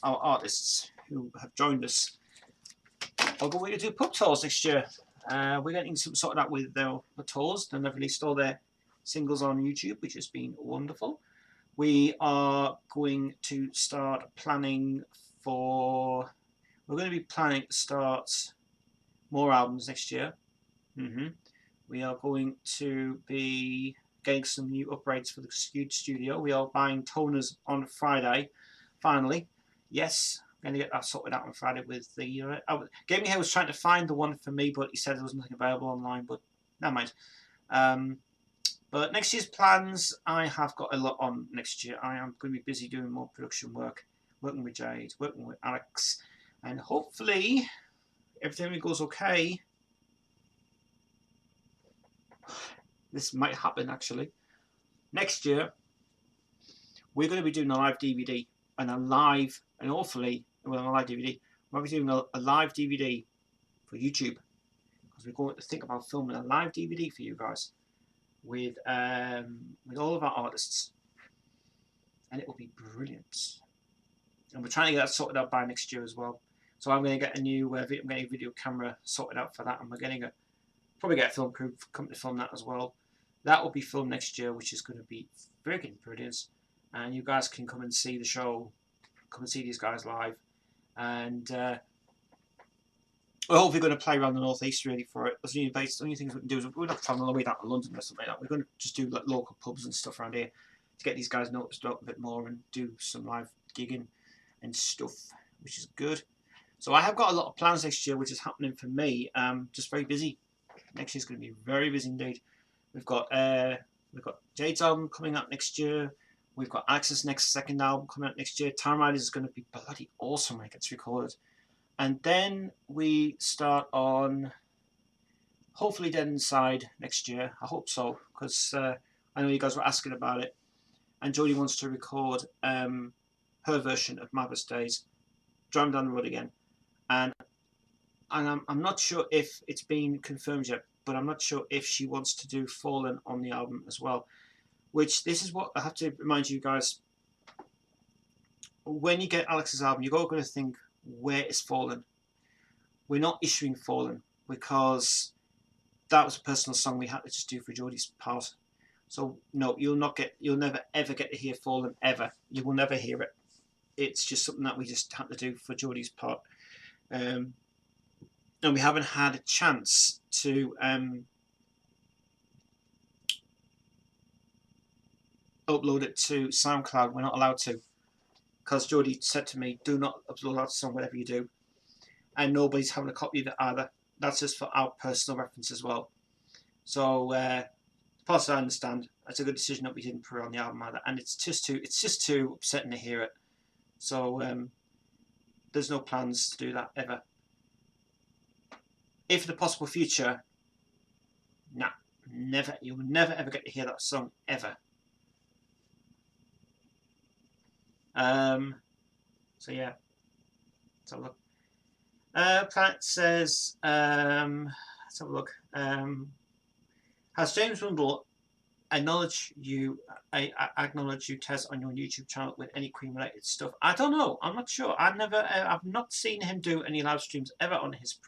artists who have joined us are going to do pub tours next year. We're getting some sorted out with their tours, and they've released all their singles on YouTube, which has been wonderful. We are going to start planning for. We're going to be planning to start more albums next year. We are going to be getting some new upgrades for the studio. We are buying toners on Friday, finally. Yes, I'm going to get that sorted out on Friday with the... Gaming Hair was trying to find the one for me, but he said there was nothing available online, but never mind. But next year's plans, I have got a lot on next year. I am going to be busy doing more production work, working with Jade, working with Alex, and hopefully everything goes okay. This might happen actually. Next year, we're going to be doing a live DVD and a live, and hopefully, well, a live DVD. We're going to be doing a live DVD for YouTube because we're going to think about filming a live DVD for you guys with all of our artists, and it will be brilliant. And we're trying to get that sorted out by next year as well. So I'm going to get a new I'm getting a video camera sorted out for that, and we're getting probably get a film crew come to film that as well. That will be filmed next year, which is going to be friggin' brilliant. And you guys can come and see the show, come and see these guys live. And we're hopefully going to play around the northeast really for it. The only things we can do is we're not traveling all the way down to London or something like that. We're going to just do like local pubs and stuff around here to get these guys noticed up a bit more and do some live gigging and stuff, which is good. So I have got a lot of plans next year, which is happening for me. Just very busy. Next year's going to be very busy indeed. We've got Jade's album coming out next year. We've got Alex's second album coming out next year. Time Riders is going to be bloody awesome when it gets recorded. And then we start on hopefully Dead Inside next year. I hope so, because I know you guys were asking about it. And Jodie wants to record her version of Marvelous Days, Driving Down the Road Again. And I'm not sure if it's been confirmed yet, but I'm not sure if she wants to do Fallen on the album as well. Which, this is what I have to remind you guys. When you get Alex's album, you're all going to think, where is Fallen? We're not issuing Fallen because that was a personal song we had to just do for Jodie's part. So no, you'll never ever get to hear Fallen ever. You will never hear it. It's just something that we just had to do for Jodie's part. And we haven't had a chance to upload it to SoundCloud. We're not allowed to, because Jodie said to me, do not upload that song whatever you do, and nobody's having a copy of it either. That's just for our personal reference as well. So as far as I understand, it's a good decision that we didn't put it on the album either, and it's just too upsetting to hear it. So there's no plans to do that ever. If in the possible future, nah, never. You will never ever get to hear that song ever. So yeah, let's have a look. Planet says, let's have a look. Has James Rundle acknowledged you Tez on your YouTube channel with any Queen related stuff? I don't know. I'm not sure. I've not seen him do any live streams ever on his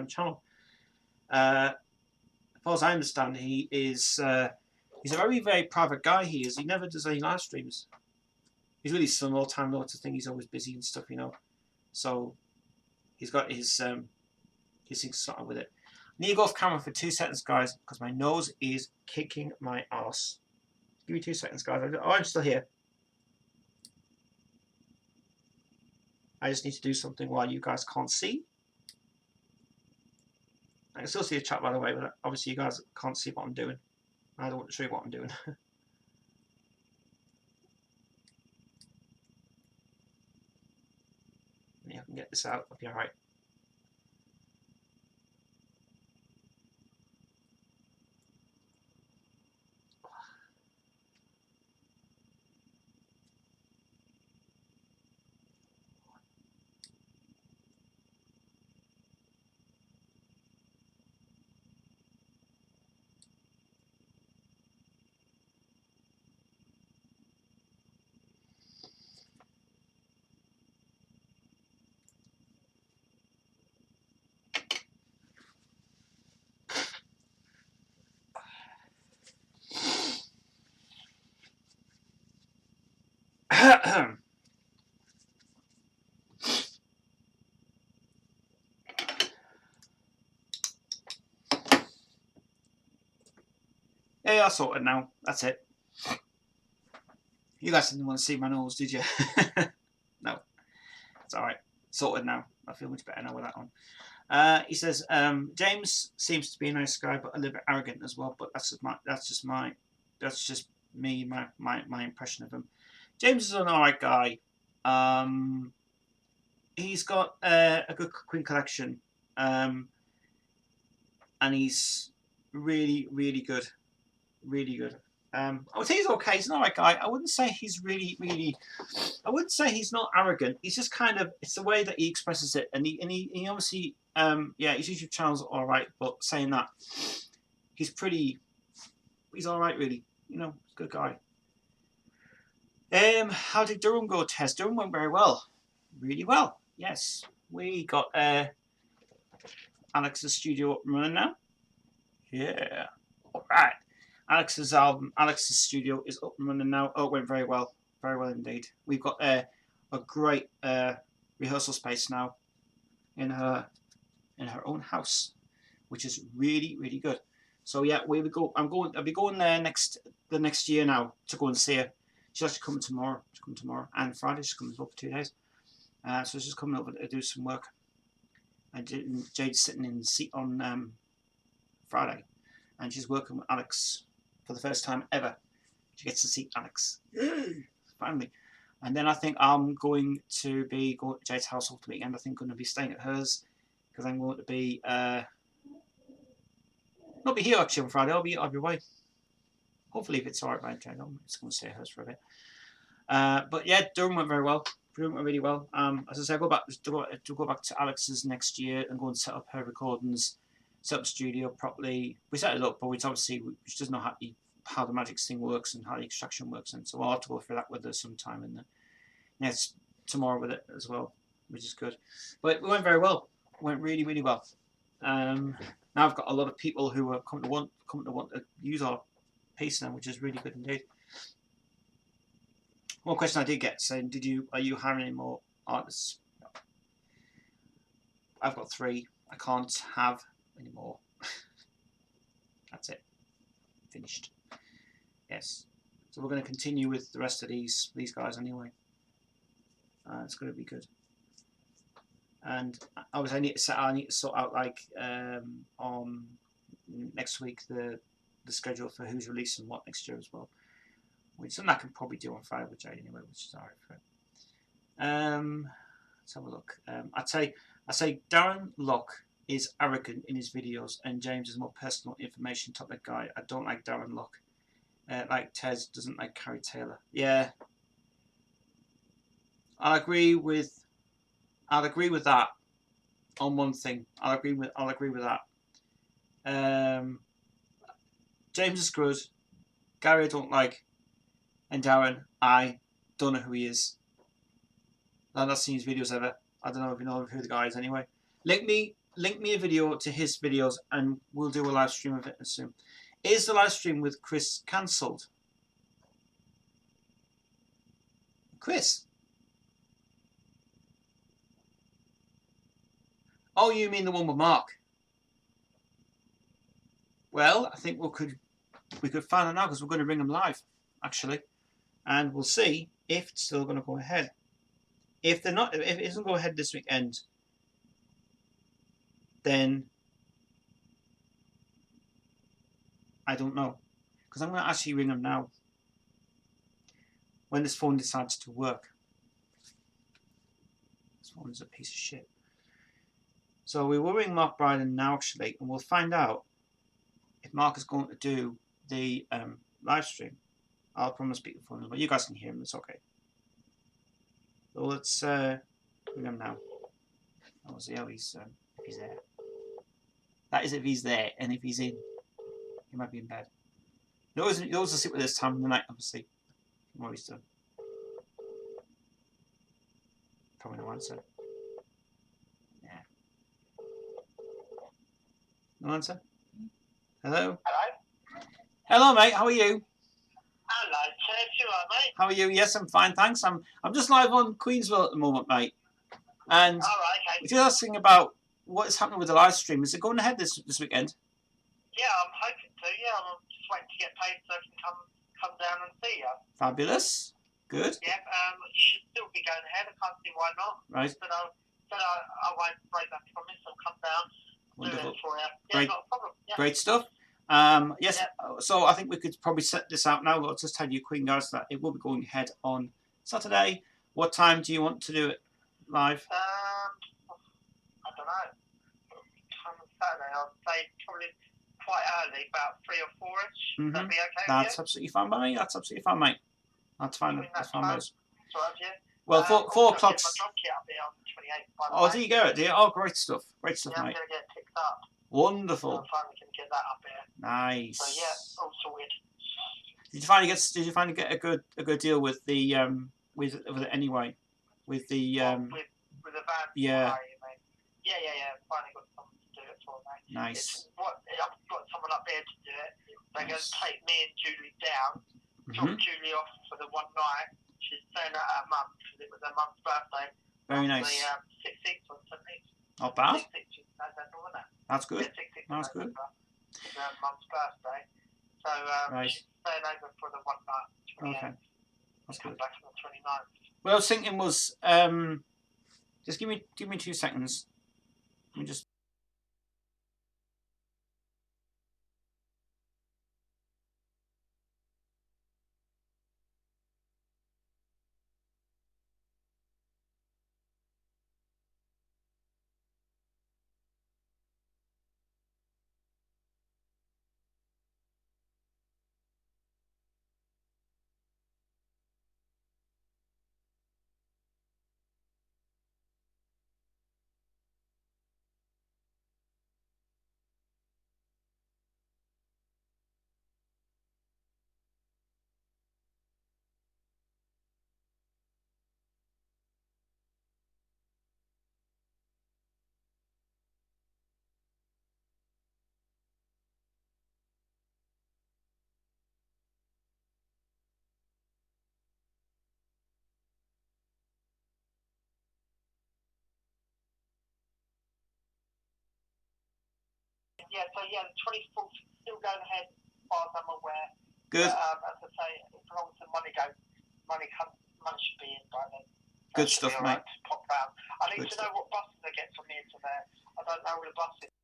channel. As far as I understand, he's a very, very private guy. He never does any live streams. He's really small time though. It's a thing. He's always busy and stuff, you know. So he's got his things sorted with it. I need to go off camera for 2 seconds, guys, because my nose is kicking my ass. Give me 2 seconds, guys. Oh, I'm still here. I just need to do something while you guys can't see. I can still see the chat, by the way, but obviously you guys can't see what I'm doing. I don't want to show you what I'm doing. I can get this out. I'll be alright. Yeah, I sorted now. That's it. You guys didn't want to see my nose, did you? No. It's alright. Sorted now. I feel much better now with that on. He says, James seems to be a nice guy, but a little bit arrogant as well. But that's just me, my impression of him. James is an alright guy. He's got a good Queen collection, and he's really, really good. Really good. I would say he's okay. He's an alright guy. I wouldn't say he's really. I wouldn't say he's not arrogant. He's just kind of. It's the way that he expresses it, and he obviously. Yeah, his YouTube channel's alright, but saying that, he's alright really. You know, good guy. How did Durham go, Tez? Durham went very well. Really well. Yes. We got Alex's studio up and running now. Yeah. Alright. Alex's studio is up and running now. Oh, it went very well. Very well indeed. We've got a great rehearsal space now in her own house, which is really, really good. So yeah, we would go. I'll be going there the next year now to go and see her. She's actually coming tomorrow. And Friday she's coming up for 2 days. So she's coming over to do some work. And Jade's sitting in the seat on Friday, and she's working with Alex for the first time ever. She gets to see Alex. Yay! Finally. And then I think I'm going to be going to Jade's house over the weekend. I think I'm going to be staying at hers because I'm going to be not be here actually on Friday. I'll be away. Hopefully, if it's alright by Jade, I'm just going to stay at hers for a bit. But yeah, Durham went very well. Durham went really well. As I say, I go back to Alex's next year and go and set up her recordings, set up the studio properly. We set it up, but we doesn't know how the Magix thing works and how the extraction works, and so I'll have to go through that with her sometime in the next tomorrow with it as well, which is good. But it went very well. It went really, really well. Now I've got a lot of people who are coming to want to use our piece now, which is really good indeed. One question I did get saying, are you hiring any more artists? No. I've got 3. I can't have any more. That's it. Finished. Yes. So we're going to continue with the rest of these guys anyway. It's going to be good. And obviously I need to sort out like on next week the schedule for who's releasing what next year as well. Which something I can probably do on Friday with Jade anyway, which is alright for it. Let's have a look. I'd say Darren Locke is arrogant in his videos, and James is more personal information topic guy. I don't like Darren Locke. Like Tez doesn't like Carrie Taylor. Yeah, I'll agree with that on one thing. I'll agree with that. James is good. Gary I don't like. And Darren, I don't know who he is. I've not seen his videos ever. I don't know if you know who the guy is anyway. Link me a video to his videos and we'll do a live stream of it soon. Is the live stream with Chris cancelled? Chris? Oh, you mean the one with Mark? Well, I think we could find out now because we're going to bring him live, actually. And we'll see if it's still going to go ahead. If it doesn't go ahead this weekend, then I don't know. Because I'm going to actually ring him now when this phone decides to work. This phone is a piece of shit. So we will ring Mark Bryden now actually, and we'll find out if Mark is going to do the live stream. I'll put him on speakerphone, but you guys can hear him. It's okay. So let's ring him now. I'll see how if he's there. That is if he's there, and if he's in, he might be in bed. He always sit with this time of the night, obviously. What he's done. Probably no answer. Yeah. No answer? Hello? Hello? Hello, mate. How are you? Hello, you are, mate. How are you? Yes, I'm fine, thanks. I'm just live on Queensville at the moment, mate. And okay. we're just asking about what is happening with the live stream. Is it going ahead this weekend? Yeah, I'm hoping to. Yeah, I'm just waiting to get paid so I can come down and see you. Fabulous. Good. Yeah, it should still be going ahead. I can't see why not. Right. But I won't break that promise. I'll come down. Wonderful. Do it for you. Yeah, Great. not a problem. Yeah. Great stuff. Yes. Yeah. So I think we could probably set this out now. I'll just tell you, Queen guys, that it will be going ahead on Saturday. What time do you want to do it live? I don't know. Time on Saturday, I'd say probably quite early, about 3 or 4ish. Mm-hmm. That'd be okay. That's absolutely fine by me. That's absolutely fine, mate. That's fine. That's fine, mate. Well, 4 o'clock. My drum kit up there on the 28th, by the way. way. Do you go? Do you? Oh, great stuff. Great stuff, yeah, mate. I'm going to get picked up. Wonderful. So I'm finally going to get that up there. Nice. So yeah, all sorted. Did you finally get a good deal with the with it anyway? With the with the van. Yeah. Yeah. Finally got someone to do it for me. Nice. I've got someone up there to do it. They're going to take me and Julie down. Drop Julie off for the one night. She's staying at her mum because it was her mum's birthday. Very nice. The 16th or 17th. Not bad. 16th November, wasn't it? That's good. Yeah, That's good. It's her mum's birthday. So she's staying over for the one night. 28th. Okay. That's good. Back on the 29th. What I was thinking was, just give me 2 seconds. Let me just. Yeah, so the 24th is still going ahead as far as I'm aware. Good. But, as I say, as long as the money should be in by then. Good stuff, mate. Pop round. I need to know what buses they get from here to there. I don't know all the buses.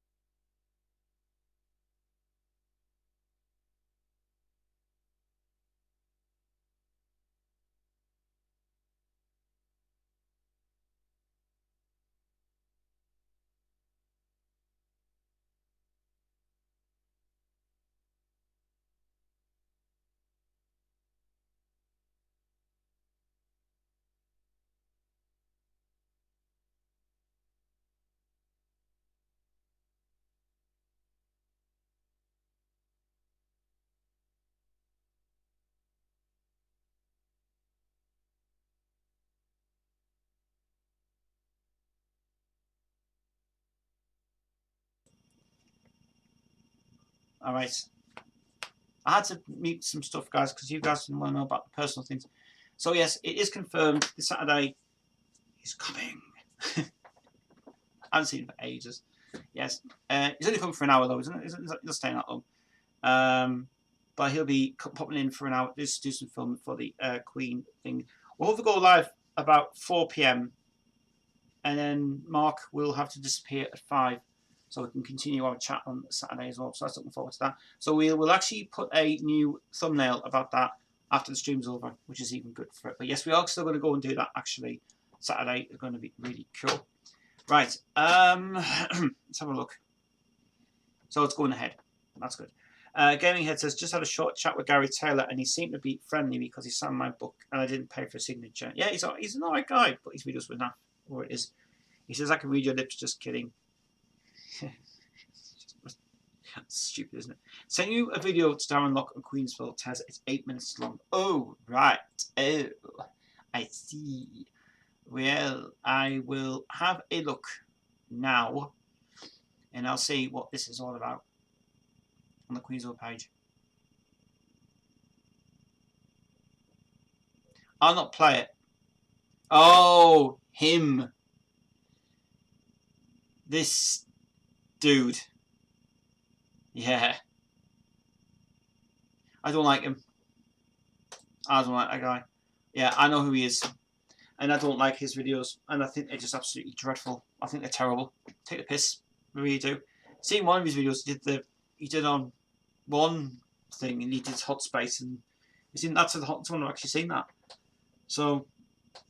All right. I had to mute some stuff, guys, because you guys didn't want to know about the personal things. So yes, it is confirmed. This Saturday is coming. I haven't seen him for ages. Yes, he's only coming for an hour though, isn't it? He's not staying that long. But he'll be popping in for an hour just to do some filming for the Queen thing. We'll have to go live about 4 p.m. and then Mark will have to disappear at 5. So we can continue our chat on Saturday as well. So that's looking forward to that. So we'll actually put a new thumbnail about that after the stream's over, which is even good for it. But yes, we are still going to go and do that actually. Saturday is going to be really cool. Right. Let's have a look. So it's going ahead. That's good. Gaming Head says, just had a short chat with Gary Taylor and he seemed to be friendly because he signed my book and I didn't pay for a signature. Yeah, he's an alright guy, but his videos were not where it is. He says, I can read your lips, just kidding. Stupid, isn't it? Send you a video to Darren Lock on Queensville, Tez. It's 8 minutes long. Oh, right. Oh, I see. Well, I will have a look now and I'll see what this is all about on the Queensville page. I'll not play it. Oh, him. This dude. Yeah. I don't like him. I don't like that guy. Yeah, I know who he is. And I don't like his videos. And I think they're just absolutely dreadful. I think they're terrible. Take the piss. I really do. Seeing one of his videos, he did on one thing and he did hot space, and you seen that's the hot one. I've actually seen that. So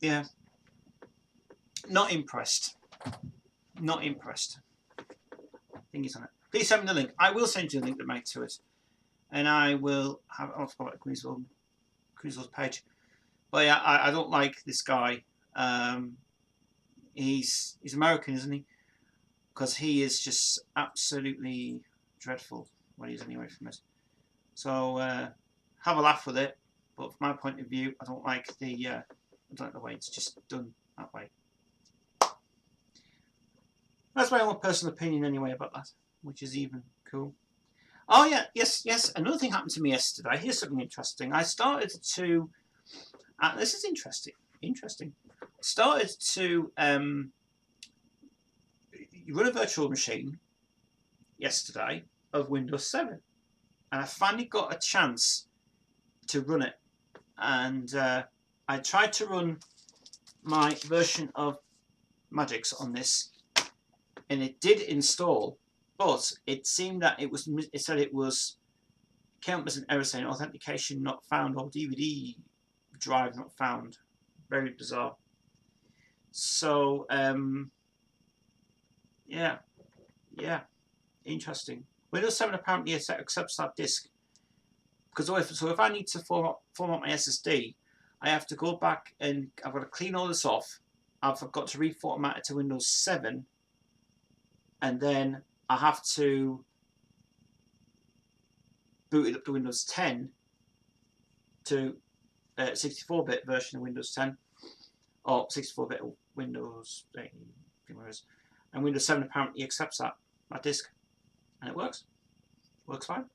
yeah, not impressed. Not impressed. I think it's on it. Please send me the link. I will send you the link to it, and I will have. I'll forget about Queensville's page. But yeah, I don't like this guy. He's American, isn't he? Because he is just absolutely dreadful when he's anyway from it. So have a laugh with it, but from my point of view, I don't like the way it's just done that way. That's my own personal opinion anyway about that, which is even cool. Oh yeah, yes. Another thing happened to me yesterday. Here's something interesting. I started to. This is interesting. Started to run a virtual machine yesterday of Windows 7, and I finally got a chance to run it. And I tried to run my version of Magix on this, and it did install, but it seemed that it said it came up as an error saying authentication not found or DVD drive not found. Very bizarre. So yeah, interesting. Windows 7 apparently accepts that disk, because if I need to format my SSD, I have to go back and I've got to clean all this off. I've got to reformat it to Windows 7, and then I have to boot it up to Windows 10 to 64-bit version of Windows 10, or 64-bit Windows 8, and Windows 7 apparently accepts that disk, and it works. Works fine,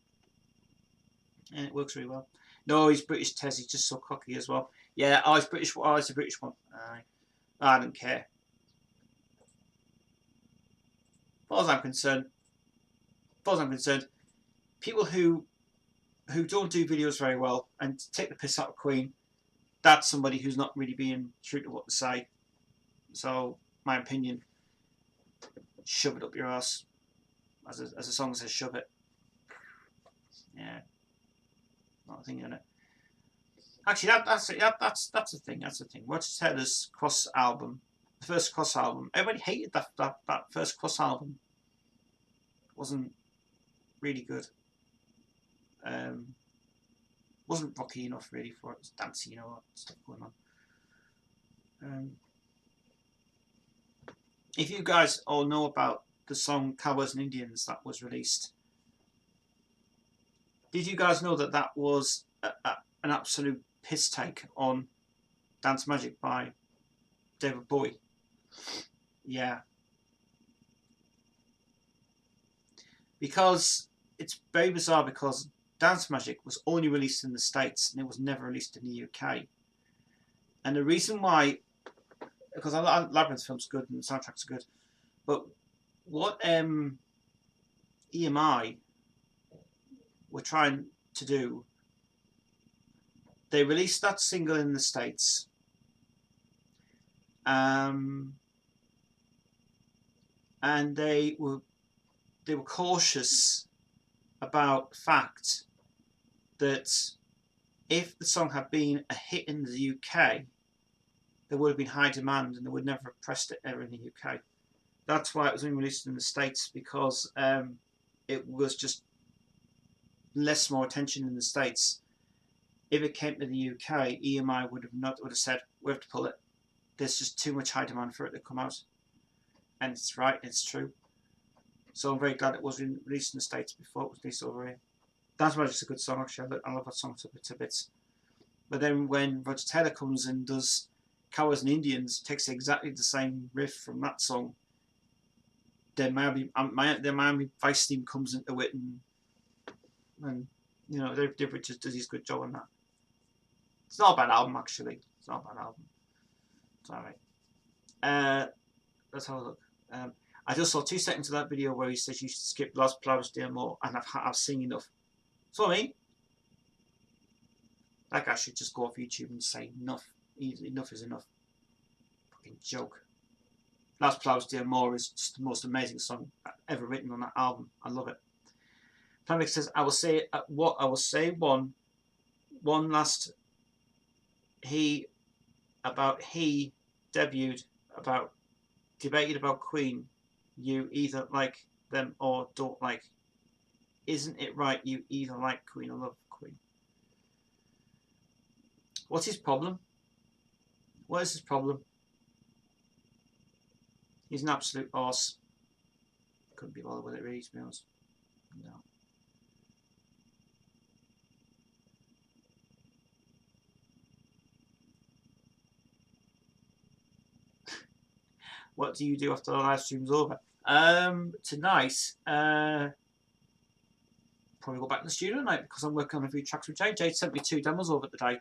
and it works really well. No, he's British, Tez. He's just so cocky as well. Yeah, he's British. Oh, he's a British one. I don't care. As far as I'm concerned, people who don't do videos very well and take the piss out of Queen, that's somebody who's not really being true to what they say. So, my opinion, shove it up your ass, as a song says, shove it. Yeah, not a thing in it. Actually, that's the thing. That's the thing. Roger Taylor's Cross album, the first Cross album. Everybody hated that first Cross album. It wasn't really good. Wasn't rocky enough really for it. It was dancey, stuff going on. If you guys all know about the song Cowboys and Indians that was released, did you guys know that was an absolute piss take on Dance Magic by David Bowie? Yeah. Because it's very bizarre, because Dance Magic was only released in the States and it was never released in the UK. And the reason why, because Labyrinth film's good and the soundtracks are good, but what EMI were trying to do, they released that single in the States, and they were cautious about the fact that if the song had been a hit in the UK, there would have been high demand and they would never have pressed it ever in the UK. That's why it was only released in the States, because it was just more attention in the States. If it came to the UK, EMI would have said, we have to pull it. There's just too much high demand for it to come out. And it's right, it's true. So I'm very glad it was released in the States before it was released over here. Dance Magic's a good song, actually. I love that song to bits. But then when Roger Taylor comes and does Cowboys and Indians, takes exactly the same riff from that song, then Miami Vice theme comes into it, and Dave Richards does his good job on that. It's not a bad album, actually. It's not a bad album. It's alright. Let's have a look. I just saw 2 seconds of that video where he says you should skip Las Palabras de Amor, and I've seen enough. So I mean, that guy should just go off YouTube and say enough. Enough is enough. Fucking joke. Las Palabras de Amor is just the most amazing song ever written on that album. I love it. Planvic says, I will say one last he debuted about debated about Queen. You either like them or don't like. Isn't it right you either like Queen or love Queen? What's his problem? What is his problem? He's an absolute arse. Couldn't be bothered with it really, to be honest. No. What do you do after the live stream's over? Tonight, probably go back to the studio tonight because I'm working on a few tracks with Jade. Jade sent me 2 demos over today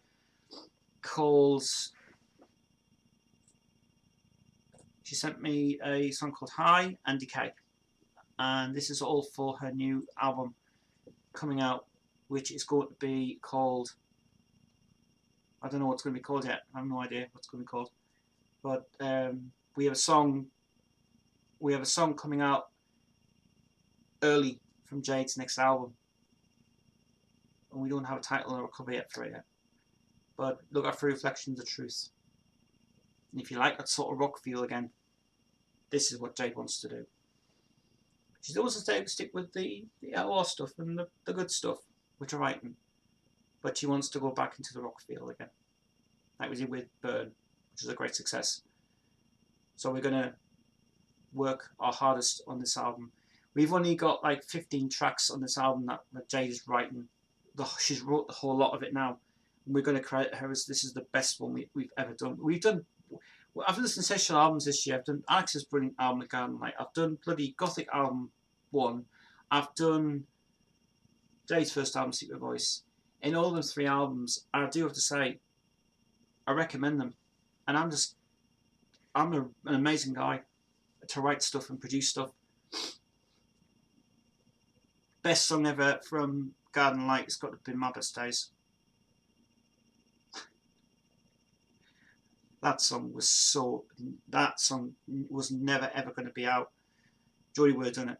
she sent me a song called High and Decay, and this is all for her new album coming out, which is going to be called, I don't know what it's going to be called yet. I have no idea what it's going to be called, but we have a song coming out early from Jade's next album, and we don't have a title or a cover yet for it yet. But look out for Reflections of Truth. And if you like that sort of rock feel again, this is what Jade wants to do. She still wants to stick with the LR stuff and the good stuff, which are writing, but she wants to go back into the rock feel again, like we did with Burn, which is a great success. So we're gonna work our hardest on this album. We've only got like 15 tracks on this album that Jade is writing. She's wrote the whole lot of it now. And we're going to credit her as this is the best one we've ever done. I've done sensational albums this year. I've done Alex's brilliant album, The Garden Light. I've done bloody Gothic album 1. I've done Jade's first album, Secret Voice. In all those 3 albums, I do have to say, I recommend them. And I'm an amazing guy to write stuff and produce stuff. Best song ever from Garden Light has got to be My Best Days. That song was never ever going to be out. Jodie would have done it,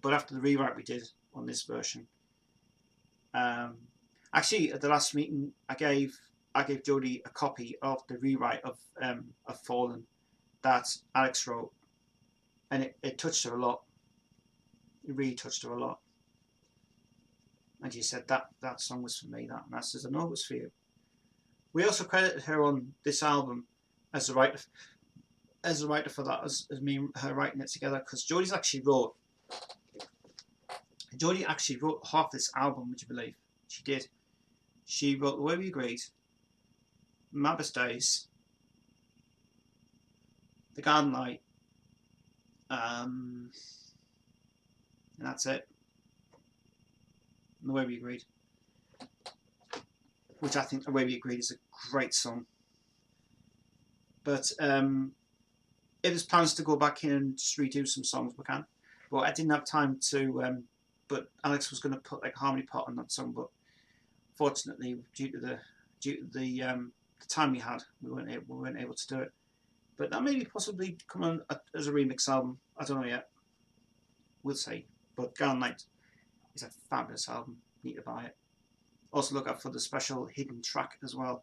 but after the rewrite we did on this version, actually at the last meeting I gave Jodie a copy of the rewrite of Fallen that Alex wrote, and it touched her a lot. It really touched her a lot, and she said that song was for me. And I said, I know it was for you. We also credited her on this album as the writer for that, as me and her writing it together, because Jodie actually wrote half this album, would you believe? She did. She wrote The Way We Agreed, My Best Days, The Garden Light, and that's it. And The Way We Agreed, which I think The Way We Agreed is a great song. But if there's plans to go back in and just redo some songs, we can. But I didn't have time to. But Alex was going to put like a harmony part on that song, but fortunately, due to the time we had, we weren't able to do it. But that may possibly come on as a remix album. I don't know yet. We'll see. But Garden Light is a fabulous album. You need to buy it. Also look out for the special hidden track as well.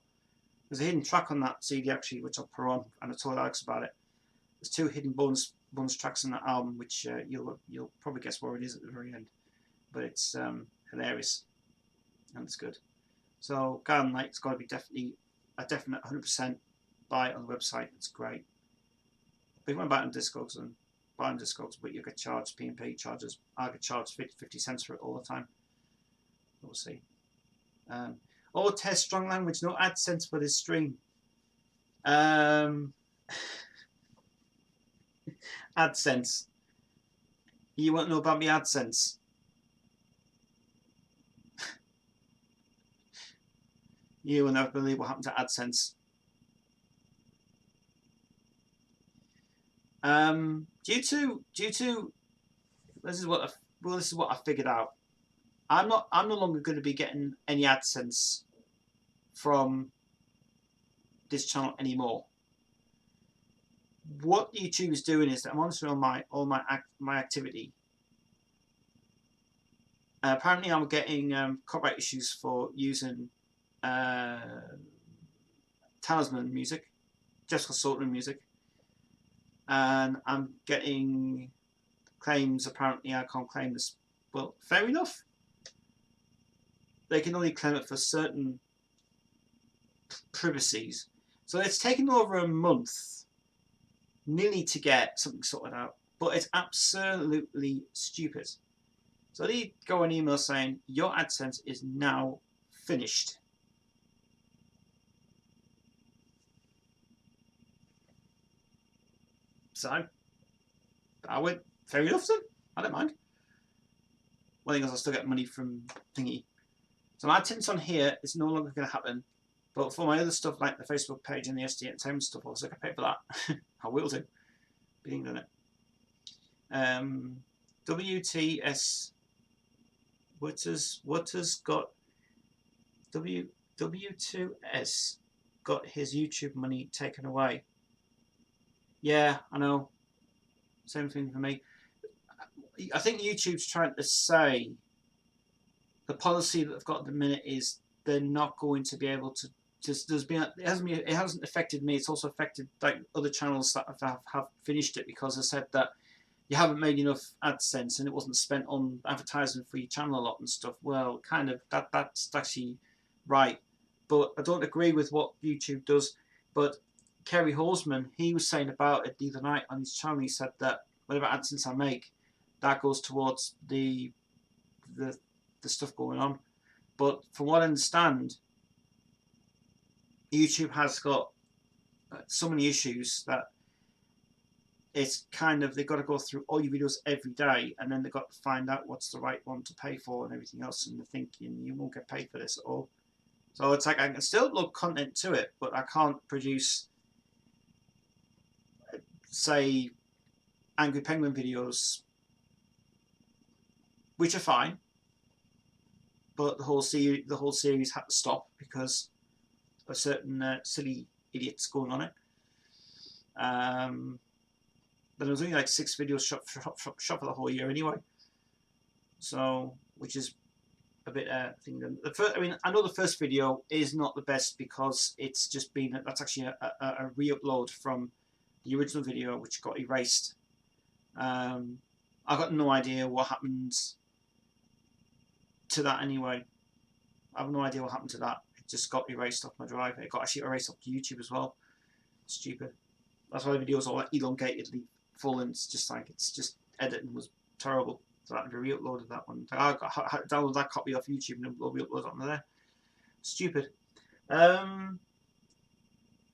There's a hidden track on that CD actually, which I'll put on, and I told Alex about it. There's 2 hidden bonus tracks on that album, which you'll probably guess where it is at the very end. But it's hilarious, and it's good. So Garden Light's got to be a definite 100% buy it on the website. It's great. But if you want to buy it on Discogs, and buy on Discogs, but you get charged P&P charges. I get charged 50 cents for it all the time. We'll see. Test strong language, no AdSense for this stream. AdSense. You want to know about me AdSense? You will never believe what happened to AdSense. Due to this is what I figured out. I'm no longer going to be getting any AdSense from this channel anymore. What YouTube is doing is that I'm monitoring all my activity. Apparently, I'm getting copyright issues for using Talisman music, Jessica Sultan music, and I'm getting claims. Apparently, I can't claim this. Well, fair enough. They can only claim it for certain privacies. So it's taken over a month, nearly, to get something sorted out. But it's absolutely stupid. So they go an email saying your AdSense is now finished. So I went, fair enough then. I don't mind. One thing is, I still get money from thingy. So my AdSense on here is no longer going to happen. But for my other stuff, like the Facebook page and the SD Entertainment stuff, also I can pay for that. I will do. Being done it. WTS. What has got W2S got his YouTube money taken away? Yeah, I know. Same thing for me. I think YouTube's trying to say the policy that they've got at the minute is they're not going to be able to. It hasn't affected me. It's also affected like other channels that have finished it, because they said that you haven't made enough AdSense and it wasn't spent on advertising for your channel a lot and stuff. Well, kind of that's actually right, but I don't agree with what YouTube does. But Kerry Horsman, he was saying about it the other night on his channel. He said that whatever AdSense I make, that goes towards the stuff going on. But from what I understand, YouTube has got so many issues that it's kind of, they've got to go through all your videos every day, and then they've got to find out what's the right one to pay for and everything else, and they're thinking you won't get paid for this at all. So it's like I can still upload content to it, but I can't produce, say, Angry Penguin videos, which are fine, but the whole series had to stop because of certain silly idiots going on it. But it was only like 6 videos shot for the whole year anyway. So, which is a bit thing. I mean, I know the first video is not the best because it's just been, that's actually a re-upload from the original video, which got erased. I got no idea what happened to that anyway. I have no idea what happened to that. It just got erased off my drive. It got actually erased off YouTube as well. Stupid. That's why the videos are like elongatedly full, and it's just like, it's just editing was terrible. So I had to re-upload that one. I had to download that copy off YouTube and re-upload it onto there. Stupid. Let's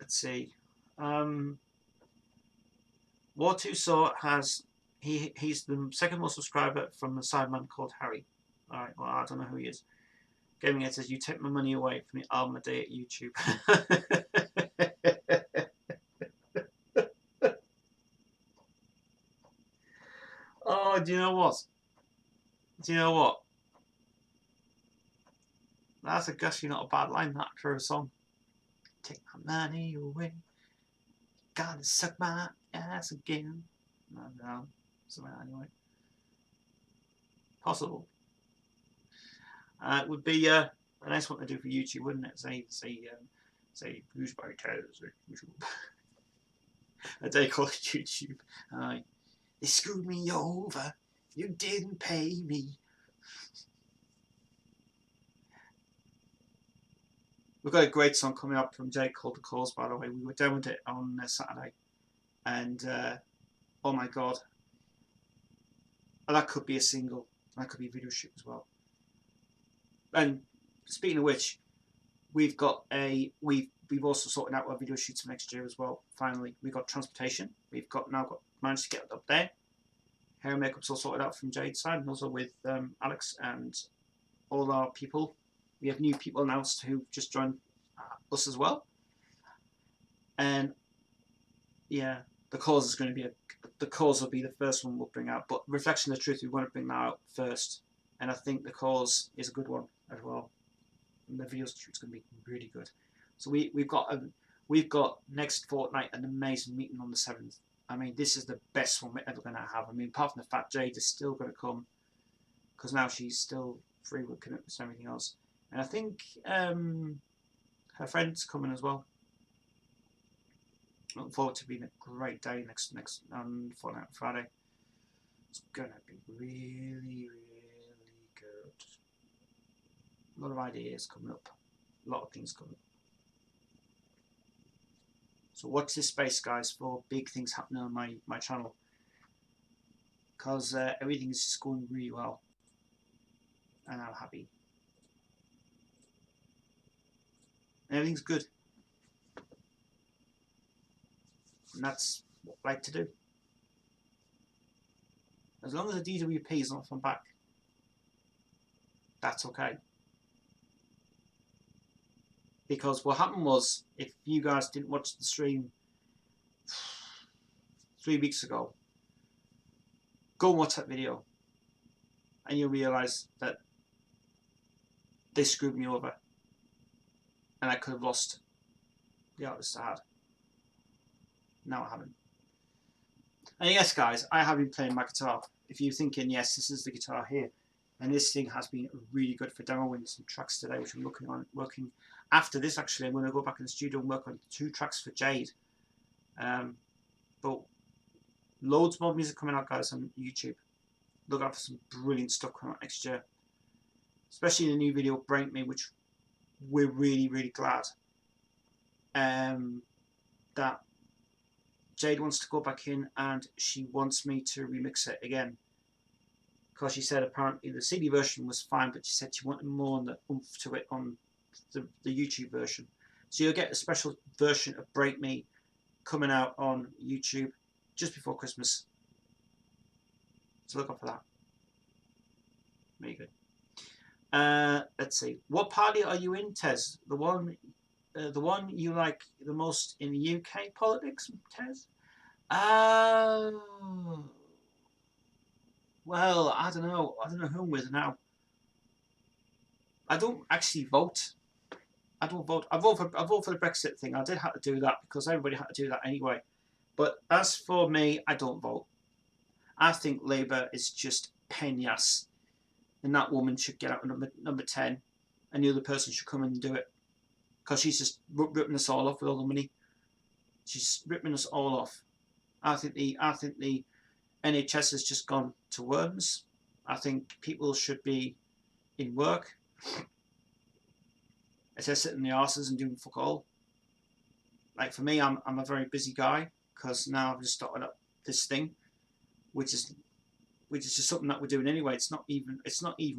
see. War 2 Saw has, he's the second most subscriber from a sideman called Harry. Alright, well, I don't know who he is. Gaming Ed says, you take my money away from the album a day at YouTube. Oh, do you know what? Do you know what? That's a gushy, not a bad line, that, for a song. Take my money away. Gotta suck my ass again. I don't know. Something like that anyway. Possible. It would be a nice one to do for YouTube, wouldn't it? Say, who's by Tez? A day called YouTube. They screwed me over. You didn't pay me. We've got a great song coming up from Jade called The Cause, by the way. We were down with it on Saturday. And, oh my God. That could be a single. That could be a video shoot as well. And speaking of which, we've also sorted out our video shoots for next year as well. Finally, we've got transportation. We've managed to get it up there. Hair and makeup's all sorted out from Jade's side, and also with Alex and all our people. We have new people announced who've just joined us as well. And yeah, the cause is going to be the cause will be the first one we'll bring out. But Reflection of the Truth, we want to bring that out first. And I think the cause is a good one as well. And the video shoot's going to be really good. So we've got next fortnight an amazing meeting on the 7th. I mean, this is the best one we're ever going to have. I mean, apart from the fact Jade is still going to come, because now she's still free with commitments and everything else. And I think her friend's coming as well. Looking forward to being a great day next fortnight Friday. It's going to be really, really good. A lot of ideas coming up. A lot of things coming up. So watch this space, guys, for big things happening on my channel. Because everything is just going really well. And I'm happy. And everything's good. And that's what I like to do. As long as the DWP is not from back, that's okay. Because what happened was, if you guys didn't watch the stream 3 weeks ago, go and watch that video and you'll realise that they screwed me over and I could have lost the artist I had. Now I haven't. And yes, guys, I have been playing my guitar. If you're thinking, yes, this is the guitar here, and this thing has been really good for demoing some tracks today, which I'm working after this. Actually, I'm going to go back in the studio and work on 2 tracks for Jade. But loads more music coming out, guys, on YouTube. Look out for some brilliant stuff coming out next year, especially the new video "Break Me," which we're really, really glad that Jade wants to go back in and she wants me to remix it again, because she said apparently the CD version was fine, but she said she wanted more on the oomph to it on the YouTube version. So you'll get a special version of "Break Me" coming out on YouTube just before Christmas. So look up for that. Very good. Let's see. What party are you in, Tez? The one you like the most in the UK politics, Tez? Well, I don't know. I don't know who I'm with now. I don't actually vote. I don't vote. I vote for the Brexit thing. I did have to do that because everybody had to do that anyway. But as for me, I don't vote. I think Labour is just pain in the ass, and that woman should get out number 10, and the other person should come in and do it, because she's just ripping us all off with all the money. She's ripping us all off. I think the NHS has just gone to worms. I think people should be in work. Instead of sitting in the arses and doing fuck all. Like for me, I'm a very busy guy, because now I've just started up this thing, which is just something that we're doing anyway. It's not even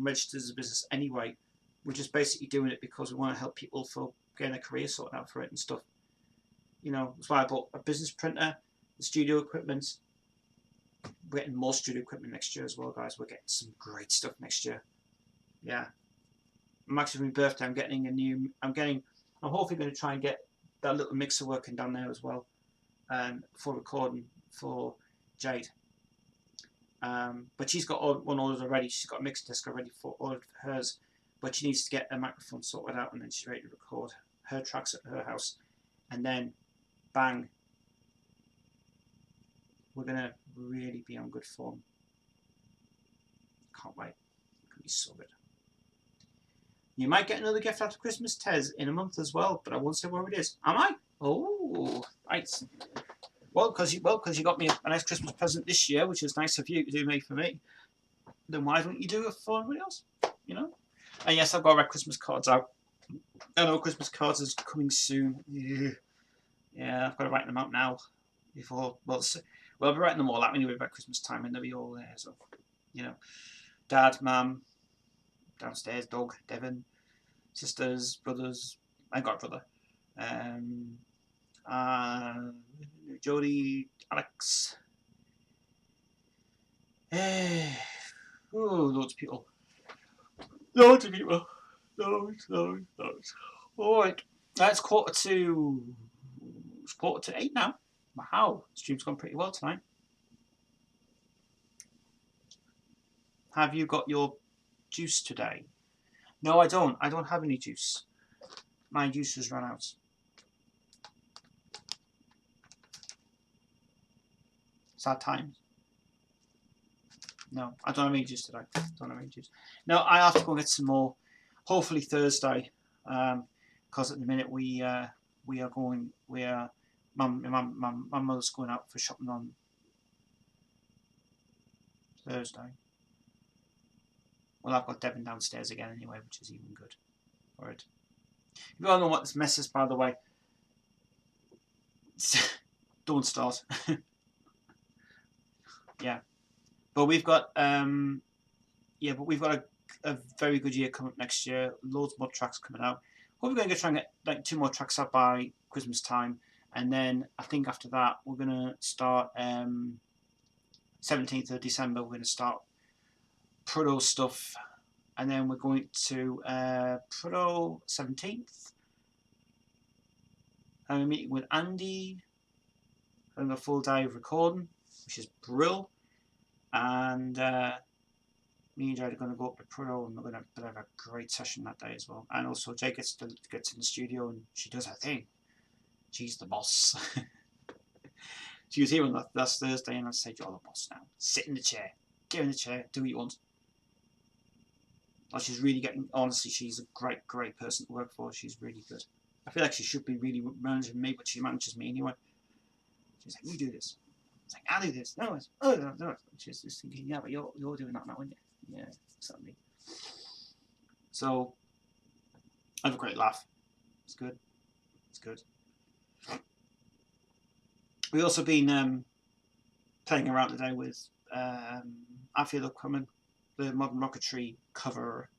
registered as a business anyway. We're just basically doing it because we want to help people for getting a career sorted out for it and stuff. You know, that's why I bought a business printer, the studio equipment. We're getting more studio equipment next year as well, guys. We're getting some great stuff next year. Yeah. I'm actually, for my birthday, I'm hopefully going to try and get that little mixer working down there as well, for recording for Jade. But she's got one ordered already. She's got a mixer disc already ordered for hers, but she needs to get a microphone sorted out, and then she's ready to record her tracks at her house, and then bang, we're gonna really be on good form. Can't wait. It's gonna be so good. You might get another gift after Christmas, Tez, in a month as well, but I won't say where it is. Am I? Oh, right. Well, because you got me a nice Christmas present this year, which is nice of you to do for me. Then why don't you do it for everybody else? You know. And yes, I've got red Christmas cards out. I know Christmas cards is coming soon. Yeah, I've got to write them out now. Before I'll be writing them all out anyway about Christmas time, and they'll be all there. So, you know, Dad, Mum, downstairs, dog, Devon, sisters, brothers. I got a brother. Jodie, Alex. Loads of people. Loads of people. Loads. Alright. It's quarter to 8 now. Wow, stream's gone pretty well tonight. Have you got your juice today? No, I don't. I don't have any juice. My juice has run out. Sad times. No, I don't have any juice today. Don't have any juice. No, I have to go and get some more. Hopefully Thursday, because at the minute we are going. My mother's going out for shopping on Thursday. Well, I've got Devon downstairs again anyway, which is even good. Alright. If you all know what this mess is, by the way, don't start. Yeah, but we've got a very good year coming up next year. Loads more tracks coming out. We're going to try and get like 2 more tracks out by Christmas time, and then I think after that we're going to start 17th of December. We're going to start Proto stuff, and then we're going to Proto 17th. I'm meeting with Andy, having a full day of recording, which is brilliant. And me and Jade are going to go up to Proto, and we're going to have a great session that day as well. And also Jade gets in the studio and she does her thing. She's the boss. She was here on last Thursday, and I said, "You're the boss now. Sit in the chair. Get in the chair. Do what you want." Like, she's really getting. Honestly, she's a great person to work for. She's really good. I feel like she should be really managing me, but she manages me anyway. She's like, "You do this." It's like, "I do this." No, it's no. She's just thinking, "Yeah, but you're doing that now, aren't you?" Yeah, exactly. So I have a great laugh. It's good. It's good. We've also been playing around today with I Feel Upcoming, the Modern Rocketry cover.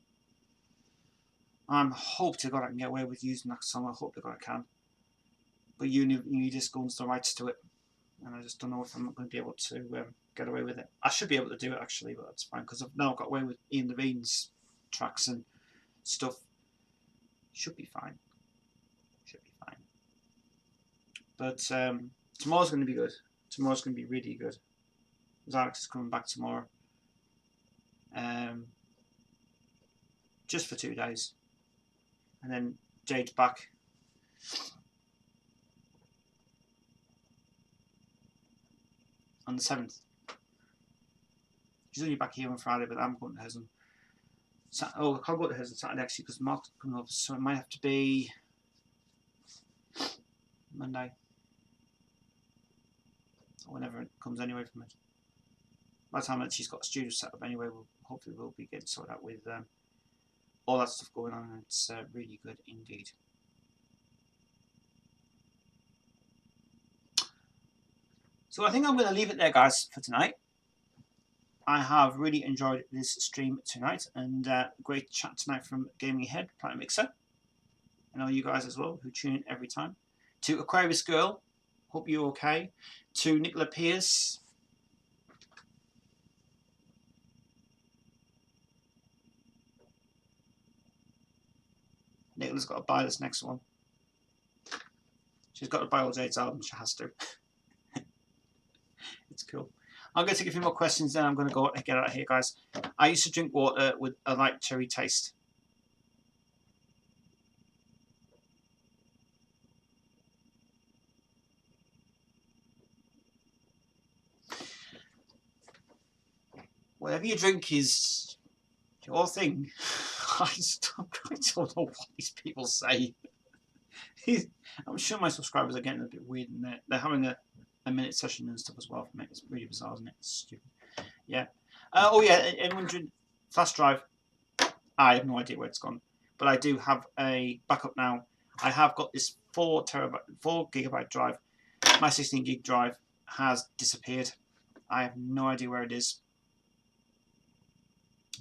I'm hope to God I can get away with using that song. I hope to God I can. But you just owns the rights to it, and I just don't know if I'm not going to be able to get away with it. I should be able to do it actually, but that's fine because I've now got away with Ian Levine's tracks and stuff. Should be fine. Should be fine. But tomorrow's going to be good. Tomorrow's going to be really good. Alex is coming back tomorrow. Just for 2 days. And then Jade's back. On the 7th. She's only back here on Friday, but I'm going to hers on. I can't go to hers on Saturday actually because Mark's coming over, so it might have to be Monday. Or whenever it comes anyway from it. By the time that she's got a studio set up anyway, hopefully we'll be getting sorted out with all that stuff going on, and it's really good indeed. So I think I'm going to leave it there, guys, for tonight. I have really enjoyed this stream tonight, and great chat tonight from Gaming Head, Planet Mixer, and all you guys as well who tune in every time. To Aquarius Girl, hope you're okay. To Nicola Pierce. Nicola's got to buy this next one. She's got to buy all Jade's albums, she has to. It's cool. I'm going to take a few more questions, then I'm going to go and get out of here, guys. I used to drink water with a light cherry taste. Whatever you drink is your thing. I don't know what these people say. I'm sure my subscribers are getting a bit weird, and they're having a minute session and stuff as well for me. It's really bizarre, isn't it? It's stupid. Yeah. Oh yeah, anyone doing flash drive? I have no idea where it's gone, but I do have a backup now. I have got this 4 gigabyte drive. My 16 gig drive has disappeared. I have no idea where it is.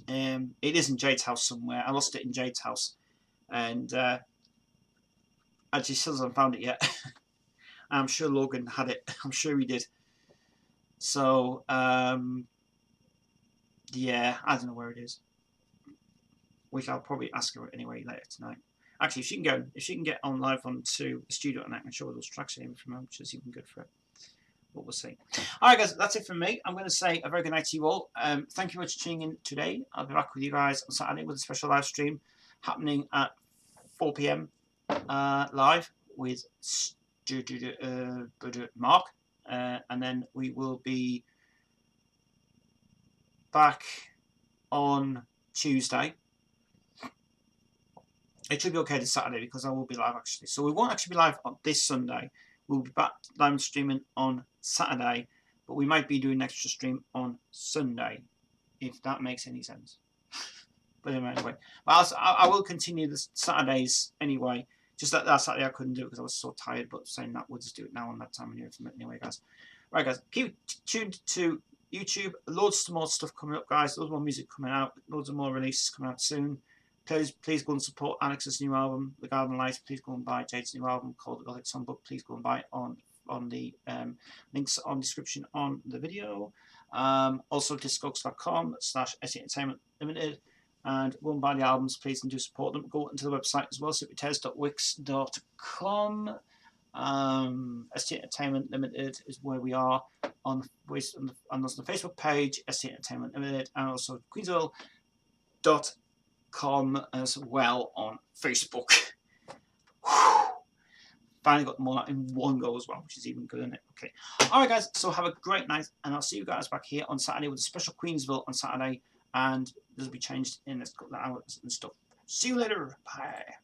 It is in Jade's house somewhere. I lost it in Jade's house, and actually still hasn't found it yet. I'm sure Logan had it. I'm sure he did. So yeah, I don't know where it is, which I'll probably ask her anyway later tonight. Actually, if she can get on live onto the studio and I can show those tracks in from home, which is even good for it. But we'll see. All right, guys, that's it from me. I'm going to say a very good night to you all. Thank you very much for tuning in today. I'll be back with you guys on Saturday with a special live stream happening at 4 p.m. Live with Mark. And then we will be back on Tuesday. It should be okay this Saturday because I will be live actually. So we won't actually be live on this Sunday. We'll be back live streaming on Saturday, but we might be doing an extra stream on Sunday, if that makes any sense. But anyway, I will continue the Saturdays anyway. Just that Saturday I couldn't do it because I was so tired. But saying that, we'll just do it now on that time anyway, guys. Right, guys, keep tuned to YouTube. Loads of more stuff coming up, guys. Loads more music coming out. Loads of more releases coming out soon. Please go and support Alex's new album, The Garden Light. Please go and buy Jade's new album called The Gothic Songbook. Please go and buy it on the links on description on the video. Also discogs.com/SE Entertainment Limited. And go and buy the albums, please, and do support them. Go into the website as well, supertez.wix.com. ST Entertainment Limited is where we are on the Facebook page, ST Entertainment Limited, and also Queensville.com as well on Facebook. Finally got them all out in one go as well, which is even good, isn't it? Okay. Alright, guys, so have a great night, and I'll see you guys back here on Saturday with a special Queensville on Saturday, and this will be changed in a couple of hours and stuff. See you later. Bye.